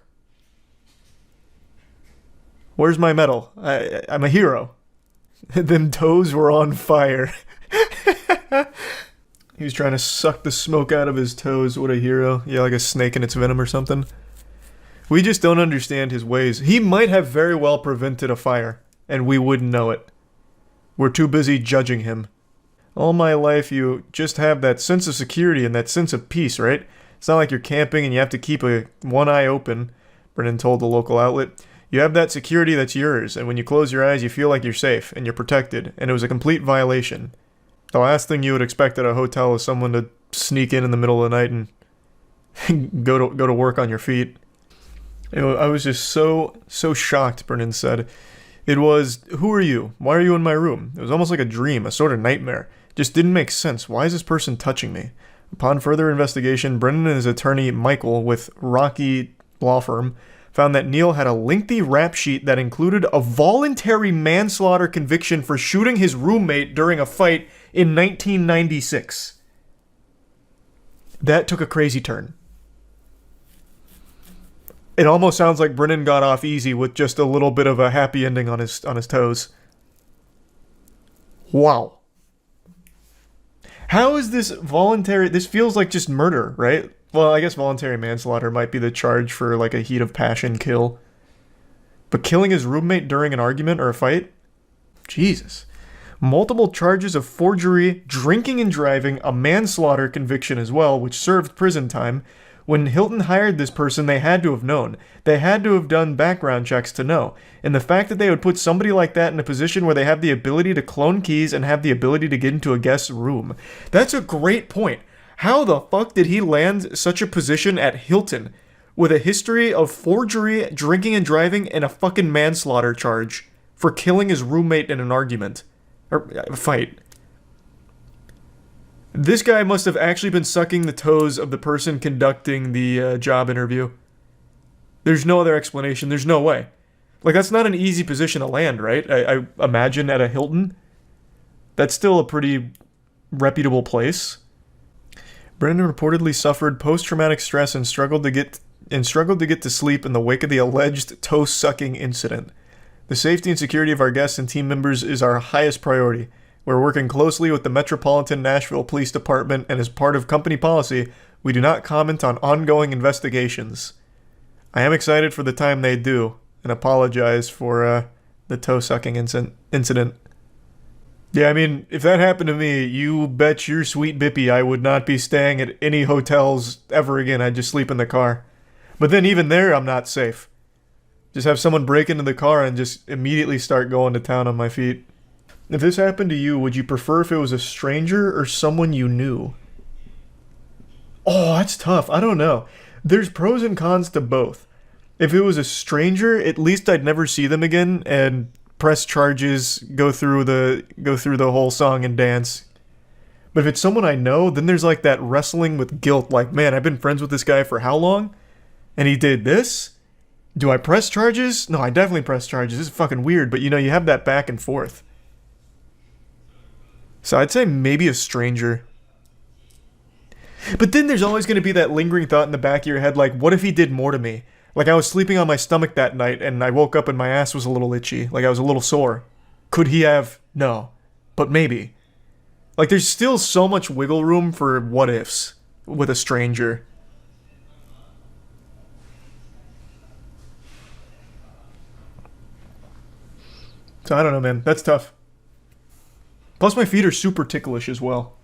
Where's my medal? I'm a hero. Them toes were on fire. He was trying to suck the smoke out of his toes. What a hero. Yeah, like a snake in its venom or something. We just don't understand his ways. He might have very well prevented a fire, and we wouldn't know it. We're too busy judging him. All my life, you just have that sense of security and that sense of peace, right? It's not like you're camping and you have to keep one eye open, Brennan told the local outlet. You have that security that's yours, and when you close your eyes, you feel like you're safe and you're protected, and it was a complete violation. The last thing you would expect at a hotel is someone to sneak in the middle of the night and go to work on your feet. I was just so shocked, Brennan said. It was, who are you? Why are you in my room? It was almost like a dream, a sort of nightmare. Just didn't make sense. Why is this person touching me? Upon further investigation, Brennan and his attorney, Michael, with Rocky Law Firm, found that Neil had a lengthy rap sheet that included a voluntary manslaughter conviction for shooting his roommate during a fight in 1996. That took a crazy turn. It almost sounds like Brennan got off easy with just a little bit of a happy ending on his toes. Wow. How is this voluntary? This feels like just murder, right? Well, I guess voluntary manslaughter might be the charge for like a heat of passion kill. But killing his roommate during an argument or a fight? Jesus. Multiple charges of forgery, drinking and driving, a manslaughter conviction as well, which served prison time. When Hilton hired this person, they had to have known. They had to have done background checks to know. And the fact that they would put somebody like that in a position where they have the ability to clone keys and have the ability to get into a guest's room. That's a great point. How the fuck did he land such a position at Hilton with a history of forgery, drinking and driving, and a fucking manslaughter charge for killing his roommate in an argument? Or a fight. This guy must have actually been sucking the toes of the person conducting the job interview. There's no other explanation. There's no way. Like, that's not an easy position to land, right? I imagine at a Hilton. That's still a pretty reputable place. Brendan reportedly suffered post-traumatic stress and struggled to get to sleep in the wake of the alleged toe-sucking incident. The safety and security of our guests and team members is our highest priority. We're working closely with the Metropolitan Nashville Police Department, and as part of company policy, we do not comment on ongoing investigations. I am excited for the time they do, and apologize for the toe-sucking incident. Yeah, I mean, if that happened to me, you bet your sweet bippy I would not be staying at any hotels ever again. I'd just sleep in the car. But then even there, I'm not safe. Just have someone break into the car and just immediately start going to town on my feet. If this happened to you, would you prefer if it was a stranger or someone you knew? Oh, that's tough. I don't know. There's pros and cons to both. If it was a stranger, at least I'd never see them again and press charges, go through the whole song and dance. But if it's someone I know, then there's like that wrestling with guilt. Like, man, I've been friends with this guy for how long? And he did this? Do I press charges? No, I definitely press charges. This is fucking weird, but you know, you have that back and forth. So I'd say maybe a stranger. But then there's always going to be that lingering thought in the back of your head, like, what if he did more to me? Like, I was sleeping on my stomach that night, and I woke up and my ass was a little itchy. Like, I was a little sore. Could he have? No. But maybe. Like, there's still so much wiggle room for what-ifs with a stranger. So, I don't know, man. That's tough. Plus, my feet are super ticklish as well.